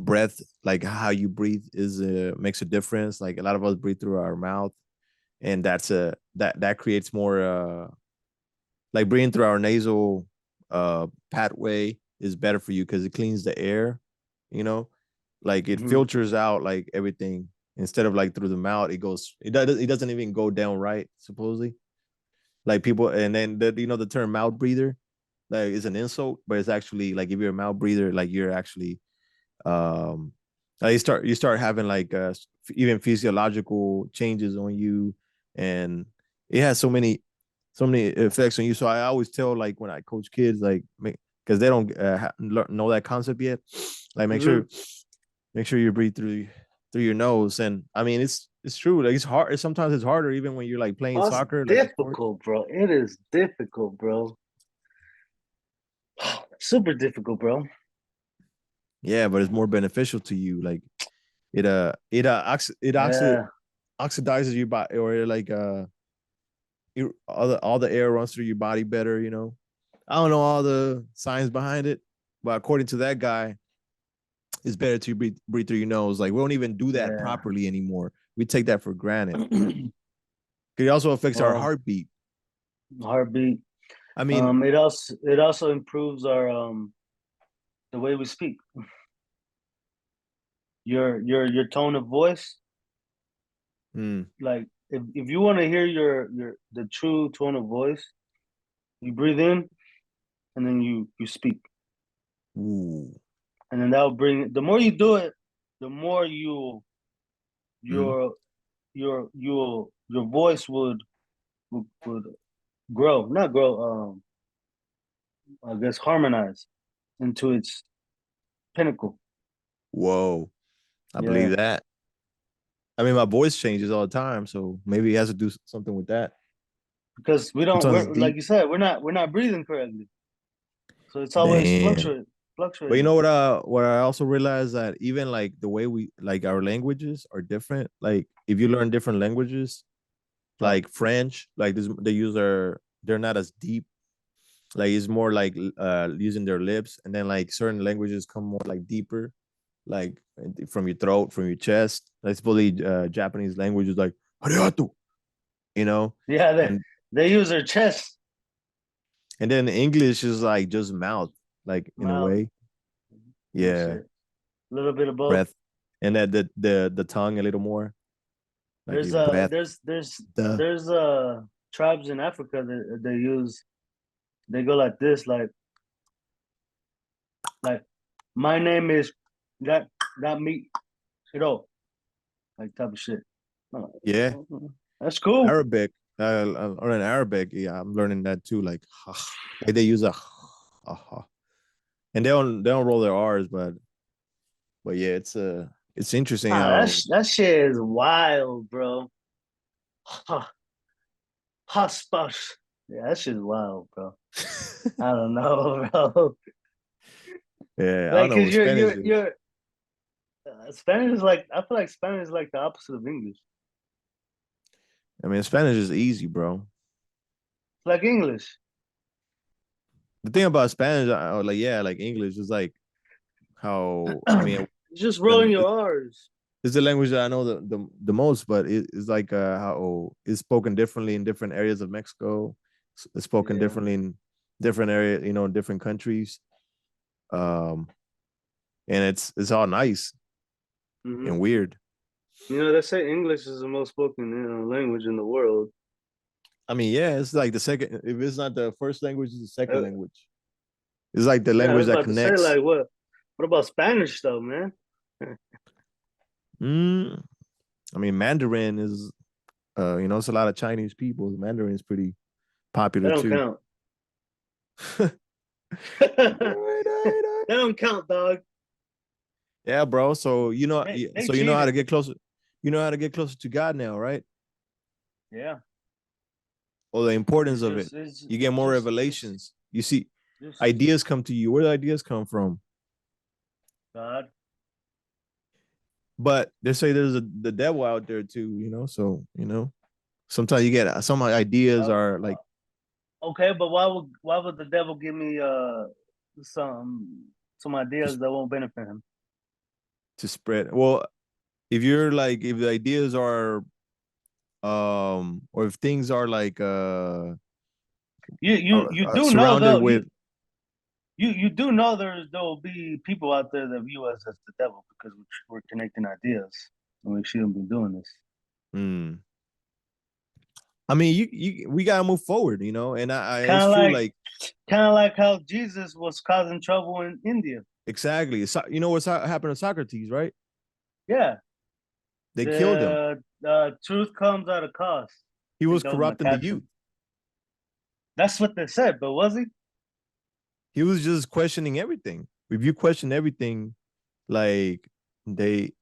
breath, like how you breathe is makes a difference. Like a lot of us breathe through our mouth, and that creates more like breathing through our nasal pathway is better for you because it cleans the air, you know, like it Mm-hmm. filters out like everything, instead of like through the mouth. It doesn't even go down right, supposedly. Like people, and then the term mouth breather, like is an insult, but it's actually like if you're a mouth breather, like you're actually um you start having like even physiological changes on you, and it has so many effects on you. So I always tell, like when I coach kids, like because they don't know that concept yet, like Mm-hmm. make sure you breathe through your nose. And I mean, it's true. Like it's hard. Sometimes it's harder even when you're like playing Oh, it's soccer, like a sport. difficult, bro. It is difficult, bro. Super difficult, bro. Yeah, but it's more beneficial to you. Like it Yeah, oxidizes your body, or like all the air runs through your body better. You know, I don't know all the science behind it, but according to that guy, it's better to breathe through your nose. Like we don't even do that yeah. properly anymore. We take that for granted. It also affects our Well, heartbeat. heartbeat. I mean, It also improves our the way we speak. Your tone of voice. mm, Like if you want to hear your the true tone of voice, you breathe in and then you speak, ooh, and then that'll bring. The more you do it, the more mm, your your voice would grow, not grow. I guess harmonize into its pinnacle. whoa, I Yeah, believe that. I mean, my voice changes all the time, so maybe it has to do something with that. because we don't. Sometimes it's We're like deep. you said, we're not breathing correctly, so it's always Damn. But you fluctuating. know what I also realized that even like the way we like our languages are different. Like if you learn different languages, How? like French, like this, they're not as deep. Like it's more like using their lips, and then like certain languages come more like deeper, like from your throat, from your chest. Like supposedly Japanese language is like arigato, you know, Yeah, and they use their chest, then English is like just mouth, like in a mouth, way, and yeah, shit. A little bit of both. breath, and then the tongue a little more, like There's your breath. The there's tribes in Africa that they use. They go like this, like my name is that meat, you know, like type of shit. yeah, That's cool. Arabic. I learning Arabic. Yeah, I'm learning that too. Like they use and they don't roll their R's, but yeah, it's interesting Ah, how that shit is wild, bro. Ha, Husbus. Yeah, that shit is wild, bro. I don't know, bro. yeah, I don't Like, know cause what Spanish is. you're Spanish is like I feel like Spanish is like the opposite of English. I mean, Spanish is easy, bro. It's like English. The thing about Spanish, like yeah, like English is like how I mean, Just rolling the your R's. it's the language that I know the most, but it's like how it's spoken differently in different areas of Mexico. It's spoken Yeah. differently in different area, different countries. Um, and it's all nice Hmm. and weird. They say English is the most spoken language in the world. I mean, yeah, it's like the second. If it's not the first language, it's the second Uh, language. It's like the yeah, I language was that about to say connects. like what? What about Spanish though, man? Mm, I mean, Mandarin is, it's a lot of Chinese people. Mandarin is pretty That popular don't too. count. That don't count, dog. Yeah, bro. So They so you know how to cheated. get closer. You know how to get closer to God now, right? Yeah. Or the importance It's of it. just it's You get more just revelations. You see, just ideas come to you. Where do ideas come from? God. But they say there's the devil out there too. So sometimes you get some ideas Uh, are like okay, but why would the devil give me some ideas just that won't benefit him? to spread. Well, if the ideas are or if things are like You do know surrounded though with you do know there will be people out there that view us as the devil because we're connecting ideas and we shouldn't be doing this. mm, I mean we gotta move forward, and Kind it's of true, like like kind of like how Jesus was causing trouble in India. exactly. So you know what's happened to Socrates, right? Yeah, They killed him. the truth comes at a cost. He I think was that was my corrupting the caption. youth. That's what they said, but was he? He was just questioning everything. If you question everything, like they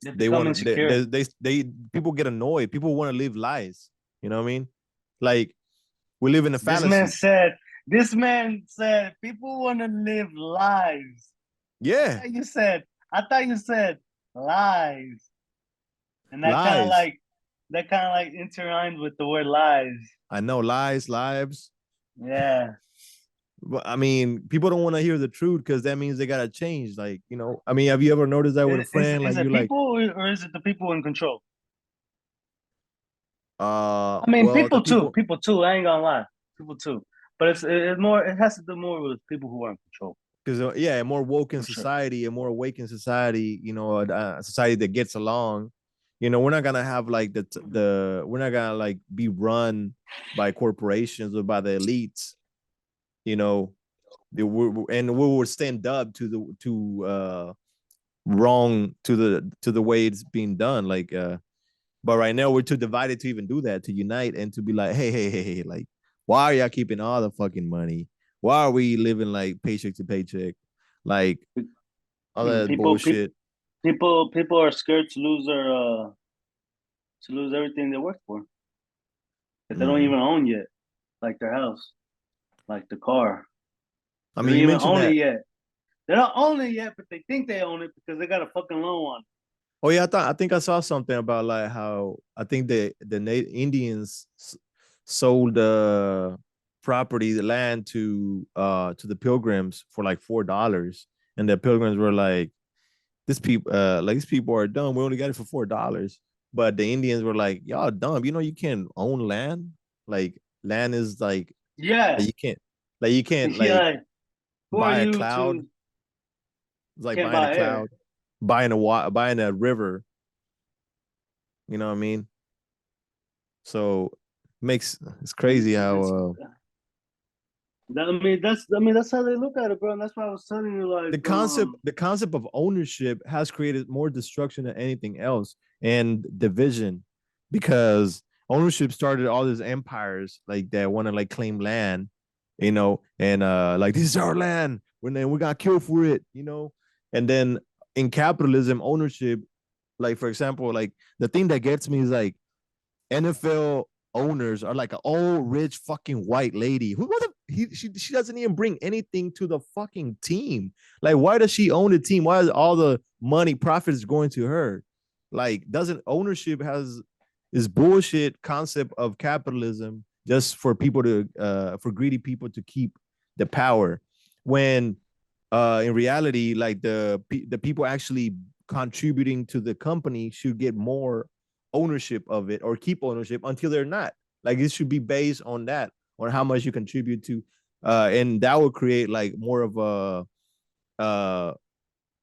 They they become want insecure. they people get annoyed. People want to live lies. You know what I mean? Like we live in a This man fantasy. said. This man said people want to live lives. I Yeah, thought you said. I thought you said lies, and lies. that kind of like intertwined with the word lies. I know lies, lives. Yeah. But I mean, people don't want to hear the truth because that means they gotta change. Like, you know, I mean, have you ever noticed that with a friend? Is Like, it you're like, people or is it the people in control? I mean, well, the people too. people, People too. I ain't gonna lie. People too. But it's more. It has to do more with people who are in control because yeah, a more woke in for sure. society, a more awakened society, you know, a society that gets along. You know, we're not gonna have like we're not gonna like be run by corporations or by the elites. You know, and we will stand up to the wrong to the way it's being done. Like, but right now we're too divided to even do that, to unite and to be like, hey, like, why are y'all keeping all the fucking money? Why are we living like paycheck to paycheck? Like all that People, people, bullshit. people are scared to lose everything they work for that they don't Mm-hmm. even own yet, like their house, like the car. I They don't mean, you even mentioned own it that. yet. They don't own it yet, but they think they own it because they got a fucking loan on it. Oh yeah, I think I saw something about like how I think Indians sold property, the land to the pilgrims for like $4, and the pilgrims were like these people are dumb. We only got it for $4. But the Indians were like, y'all dumb. You know you can't own land. Like land is like Yeah, you can't like yeah. Who are buy a you cloud. to It's like can't buying a buy air? cloud, buying a river. You know what I mean? So makes it's crazy how It's I mean that's how they look at it, bro. And that's why I was telling you, like, the concept of ownership has created more destruction than anything else and division because ownership started all these empires like that want to like claim land, you know, and like this is our land when then we got killed for it, you know. And then in capitalism ownership, like for example, like the thing that gets me is like NFL owners are like an old rich fucking white lady. Who what she doesn't even bring anything to the fucking team. Like, why does she own the team? Why is all the money profits going to her? Like, doesn't ownership has this bullshit concept of capitalism just for people to for greedy people to keep the power when in reality like the people actually contributing to the company should get more ownership of it or keep ownership until they're not. Like it should be based on that, on how much you contribute to, and that will create like more of a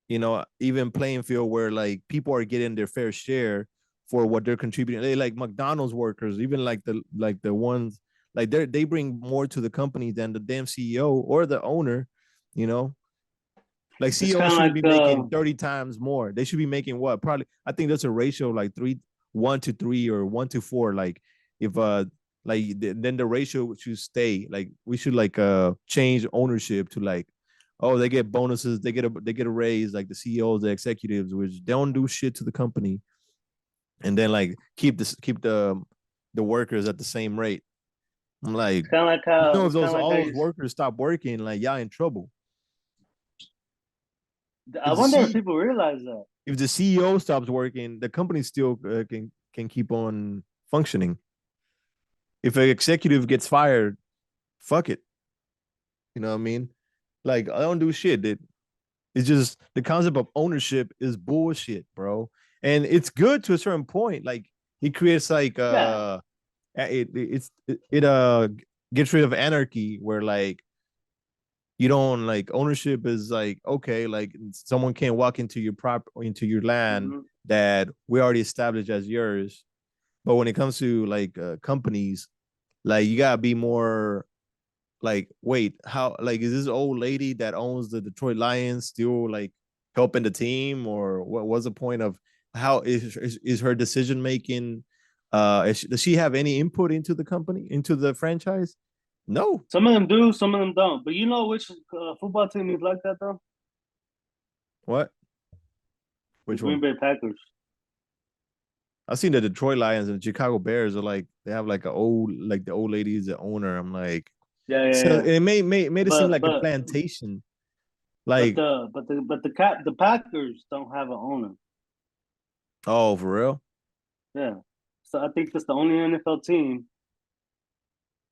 you know, even playing field where like people are getting their fair share for what they're contributing. They like McDonald's workers, even like the ones like they bring more to the company than the damn CEO or the owner, you know. Like it's CEOs kind of shouldn't like be making 30 times more. They should be making what? Probably I think that's a ratio like 1 to 3 or 1 to 4. Like if then the ratio should stay. Like we should like change ownership to like, oh, they get bonuses, they get a raise, like the CEOs, the executives, which they don't do shit to the company, and then like keep the workers at the same rate. I'm like, you know, if it's kind those of like all how those workers stop working, like y'all in trouble. I If the wonder if C people realize that. if the CEO stops working, the company still can keep on functioning. If an executive gets fired, fuck it. You know what I mean? Like I don't do shit. It's just the concept of ownership is bullshit, bro. And it's good to a certain point. Like it creates like Yeah, it gets rid of anarchy where like you don't like ownership is like okay like someone can't walk into your into your land hmm that we already established as yours. But when it comes to like companies, like you gotta be more like, wait, how like is this old lady that owns the Detroit Lions still like helping the team, or what was the point of how is her decision making? Does she have any input into the company, into the franchise? No. some of them do, some of them don't. But you know which football team is like that though? What? The Which Green one? Bay Packers. I've seen the Detroit Lions and the Chicago Bears are like they have like a old like the old lady is the owner. I'm like, Yeah, yeah, so yeah. it made it seem But like a but plantation. but Like, the Packers don't have an owner. oh, for real? Yeah. So I think that's the only NFL team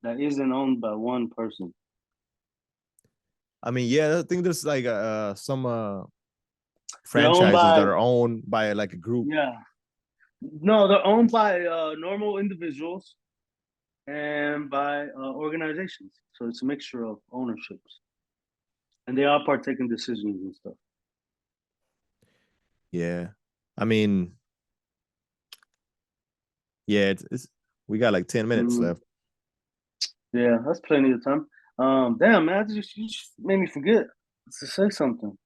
that isn't owned by one person. I mean, yeah, I think there's like some They're owned franchises that by are owned by like a group. yeah. No, they're owned by normal individuals and by organizations. So it's a mixture of ownerships, and they all partake in decisions and stuff. Yeah. I mean, yeah, it's we got like 10 minutes Mm, left. yeah, that's plenty of time. Damn man, you just made me forget to say something.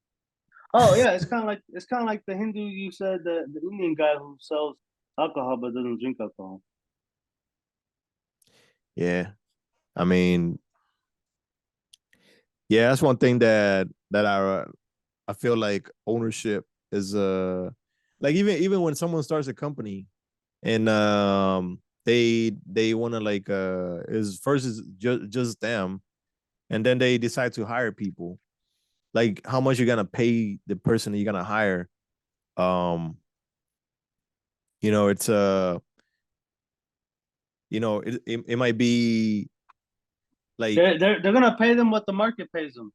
Oh yeah, it's kind of like the Hindu you said, the Indian guy who sells alcohol but doesn't drink alcohol. Yeah. I mean, yeah, that's one thing that I feel like ownership is like even when someone starts a company and they want to like is first is just them and then they decide to hire people like how much you're gonna pay the person that you're gonna hire. um it's it might be like They're gonna pay them what the market pays them.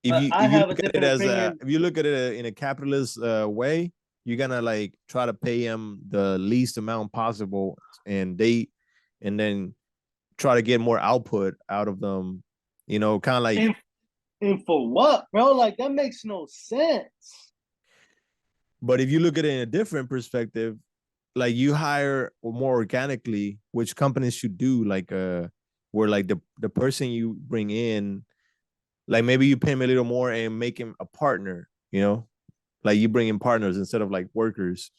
if But you I if you have a look at it different as a opinion. if you look at it in a capitalist way, you're gonna like try to pay them the least amount possible, and then try to get more output out of them. Kind of like. And and for what, bro? Like that makes no sense. But if you look at it in a different perspective, like you hire more organically, which companies should do, like where like the person you bring in, like maybe you pay him a little more and make him a partner. Like you bring in partners instead of like workers.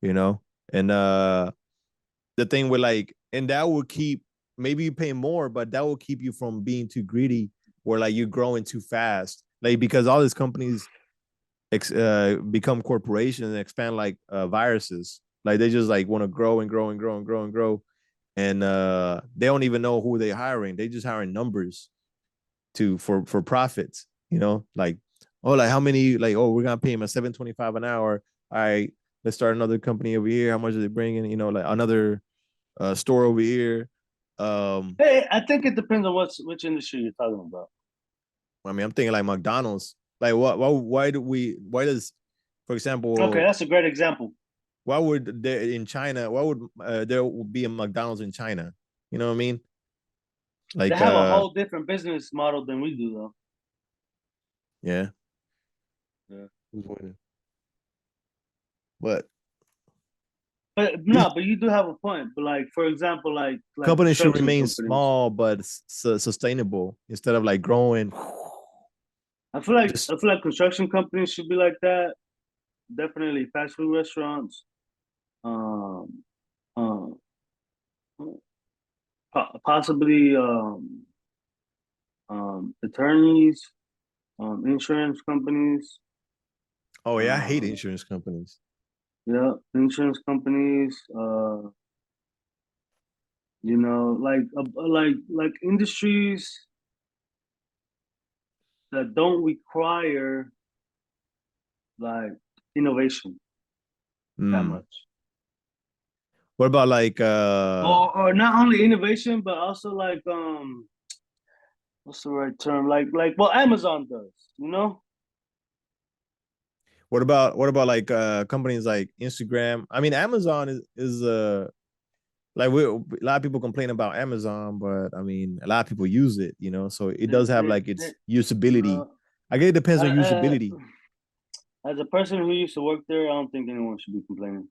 you know and the thing with like, and that will keep, maybe you pay more, but that will keep you from being too greedy or like you're growing too fast, like because all these companies become corporations and expand like viruses, like they just like want to grow and grow and grow and grow and grow, and they don't even know who they're hiring, they just hiring numbers for profits, like, oh, like how many, like, oh, we're gonna pay him a 7.25 an hour, all right, let's start another company over here, how much are they bringing, like another store over here. Hey, I think it depends on which industry you're talking about. I mean, I'm thinking like McDonald's, like why does, for Okay, example, that's a great example. why would there in China, why would there be a McDonald's in China, you know what I mean, They like have a whole different business model than we do, though. yeah, Yeah. who's winning, but But no, but you do have a point. But like, for example, like companies should construction remain companies. small but sustainable instead of like growing. Just I feel like construction companies should be like that. Definitely fast food restaurants. Um, um, possibly attorneys, insurance companies. oh yeah, I hate Um, insurance companies. yeah, insurance companies. Like industries that don't require like innovation that Mm. much, What about like or not only innovation but also like what's the right term? Like what Amazon does, you know? what about like companies like Instagram? I mean, Amazon is like a lot of people complain about Amazon, but I mean, a lot of people use it, so it They, does have they, like they, its uh, usability. I guess it depends on usability. as a person who used to work there, I don't think anyone should be complaining.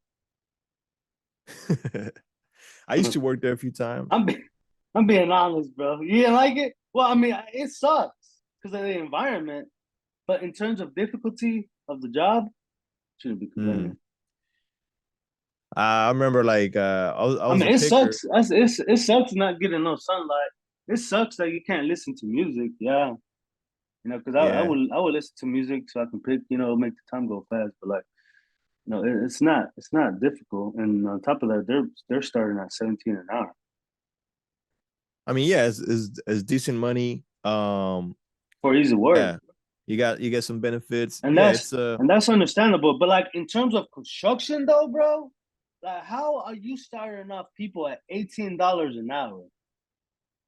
I used to work there a few times. I'm being, I'm being honest, bro. You didn't like it? Well, I mean, it sucks because of the environment, but in terms of difficulty of the job, shouldn't be Mm. complaining. I remember like I I was mean, a it picker. sucks. It sucks not getting no sunlight. It sucks that you can't listen to music. Yeah, because I Yeah. would listen to music so I can pick, make the time go fast. But like, No, it's not. It's not difficult. And on top of that, they're starting at 17 an hour I mean, yeah, it's decent money. for easy work, Yeah, you get some benefits. and Yeah, that's it's and that's understandable. But like in terms of construction, though, bro, like how are you starting off people at $18 an hour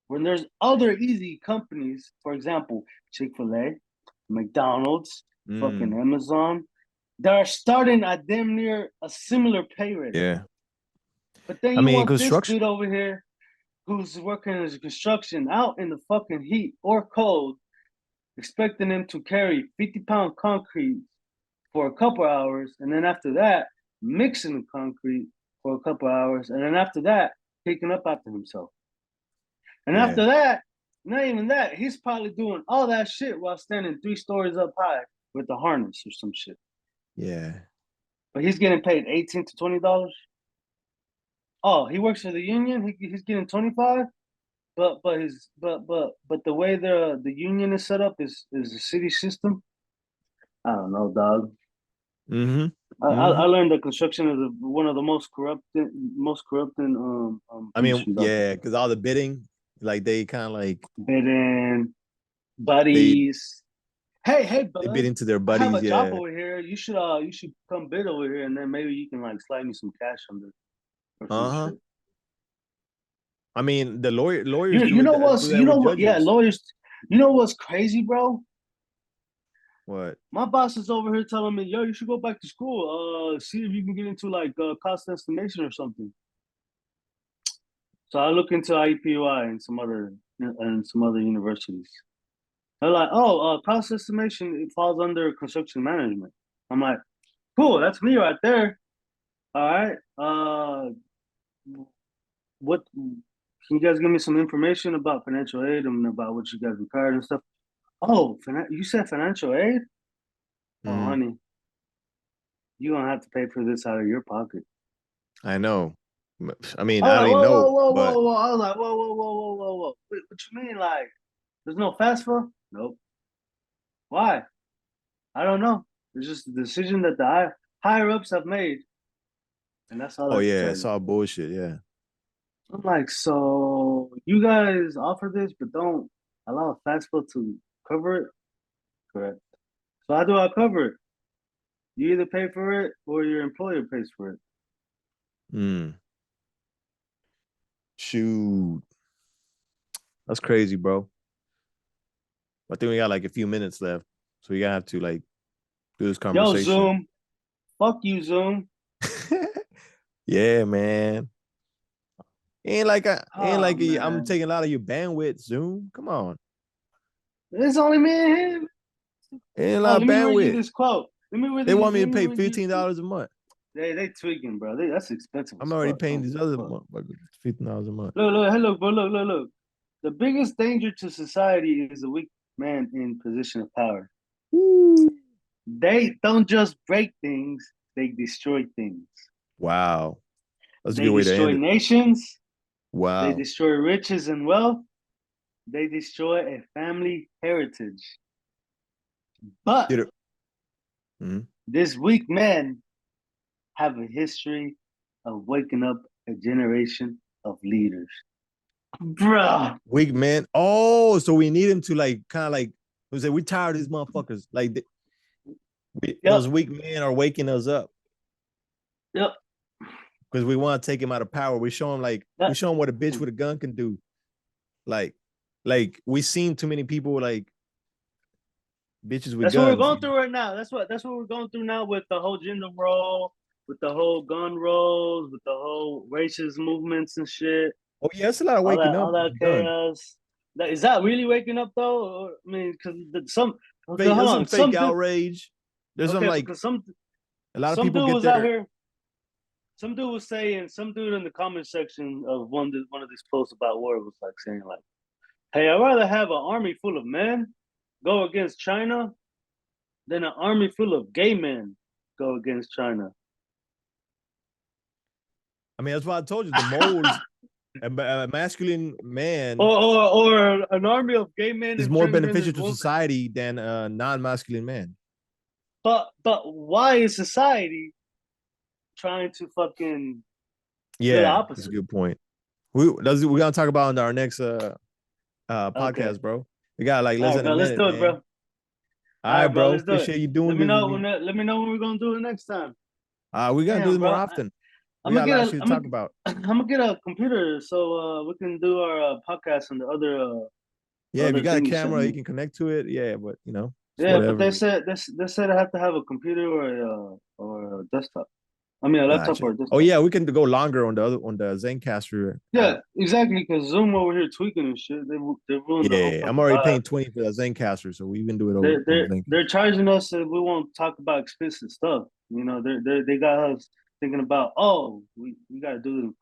when there's other easy companies, for example, Chick-fil-A, McDonald's, fucking mm, Amazon, that are starting at damn near a similar pay rate. yeah. But then I you mean, want this construction. dude over here who's working as a construction out in the fucking heat or cold, expecting him to carry 50-pound concrete for a couple hours, and then after that, mixing the concrete for a couple hours, and then after that, picking up after himself. And Yeah, after that, not even that, he's probably doing all that shit while standing 3 stories up high with a harness or some shit. yeah. But he's getting paid $18 to $20. Oh, he works for the union. He's getting 25. But the way the union is set up is a city system. I don't know, dog. Mm-hmm. I Mm-hmm. learned that construction is one of the most corrupting I mean, industries out yeah, there. because all the bidding, like they kind of like Bidding, they buddies. Hey, they bid bud, into their I have buddies. a job Yeah. over here. You should come bid over here, and then maybe you can like slide me some cash under or some Uh-huh. shit. I mean, the lawyers do that You know with what? Yeah, judges. lawyers. You know what's crazy, bro? What? My boss is over here telling me, yo, you should go back to school. See if you can get into like cost estimation or something. So I look into IUPUI and some other universities. They're like, oh, cost estimation it falls under construction management. I'm like, cool, that's me right there. All right. What can you guys give me some information about financial aid and about what you guys required and stuff? Oh, you said financial aid? Oh, Mm, honey, you don't have to pay for this out of your pocket. I know. I mean, I was I don't like, even whoa, whoa, know, whoa, but whoa, whoa. I was like, whoa, whoa, whoa, whoa, whoa, whoa. What you mean? Like, there's no FAFSA? Nope. Why? I don't know. It's just a decision that the higher ups have made, and that's all oh I can yeah, tell it's you. all bullshit. Yeah. I'm like, so you guys offer this, but don't allow FAFSA to cover it? Correct. So how do I cover it? You either pay for it or your employer pays for it. Mm, shoot, that's crazy, bro. I think we got like a few minutes left, so we gotta have to like do this Yo, conversation. Zoom. Fuck you, Zoom. Yeah, man. Oh I'm man. taking a lot of your bandwidth, Zoom. Come on. It's only me and him. Ain't a Oh, lot of let me read you bandwidth. this quote. They want me Let to me pay read you this quote. $15 a month. They tweaking, bro. That's expensive I'm as already fuck. I paying don't these give a other fuck. motherfuckers $15 a month. Hey, look, bro, look. The biggest danger to society is a weak man in position of power. Woo. They don't just break things, they destroy things. Wow. That's a They good way to end destroy it. nations, they Wow. destroy riches and wealth, they destroy a family heritage. But Did it. Mhm. this weak man have a history of waking up a generation of leaders. Bruh. Weak man. Oh, so we need him to like kind of like we say we tired of these motherfuckers. Like Yep, those weak men are waking us up yep. because we want to take him out of power. We That, show him what a bitch with a gun can do. Like like we seen too many people like bitches with that's what we're guns. going through right now. That's what we're going through now with the whole gender role, with the whole gun roles, with the whole racist movements and shit. Oh yeah, it's a lot of waking up All that done. chaos. Is that really waking up though? Or, I mean, because some okay, Fake, hold there's some on, fake outrage. There's some okay, like because a lot of some people dude get was out their here. Some dude was saying, some dude in the comment section of one of these posts about war was like saying like, "Hey, I'd rather have an army full of men go against China than an army full of gay men go against China." I mean, that's why I told you the moles, a masculine man Or an army of gay men is and more transgenders beneficial to won't. society than a non-masculine man. But why is society? trying to fucking do the Yeah, that's a opposite. good point. We're gonna talk about in our next Okay. podcast, bro. We got like All less right, than a bro. Let's minute, do it, man. bro. All All right, right, bro. bro. Let's do it. Appreciate you doing this with me. Let me know when we're gonna do it next time. We're gonna do Damn, this more bro. often. I'm We gonna got a get lot of a shit to talk about. I'm gonna get a computer so we can do our podcast and the Yeah, if you other got a thing you sent camera, you me. can connect to it. Yeah, but it's Yeah, but whatever. they said I have to have a computer or a desktop. I mean, a laptop Gotcha. or a Oh desktop. yeah, we can go longer on the Zencaster Yeah, app. exactly. Because Zoom over here tweaking and shit, they ruined the whole Yeah, I'm fucking already vibe. paying 20 for the Zencaster, so we can do it on They're Zencaster. charging us that we won't talk about explicit stuff. You know, they got us thinking about, oh, we got to do it in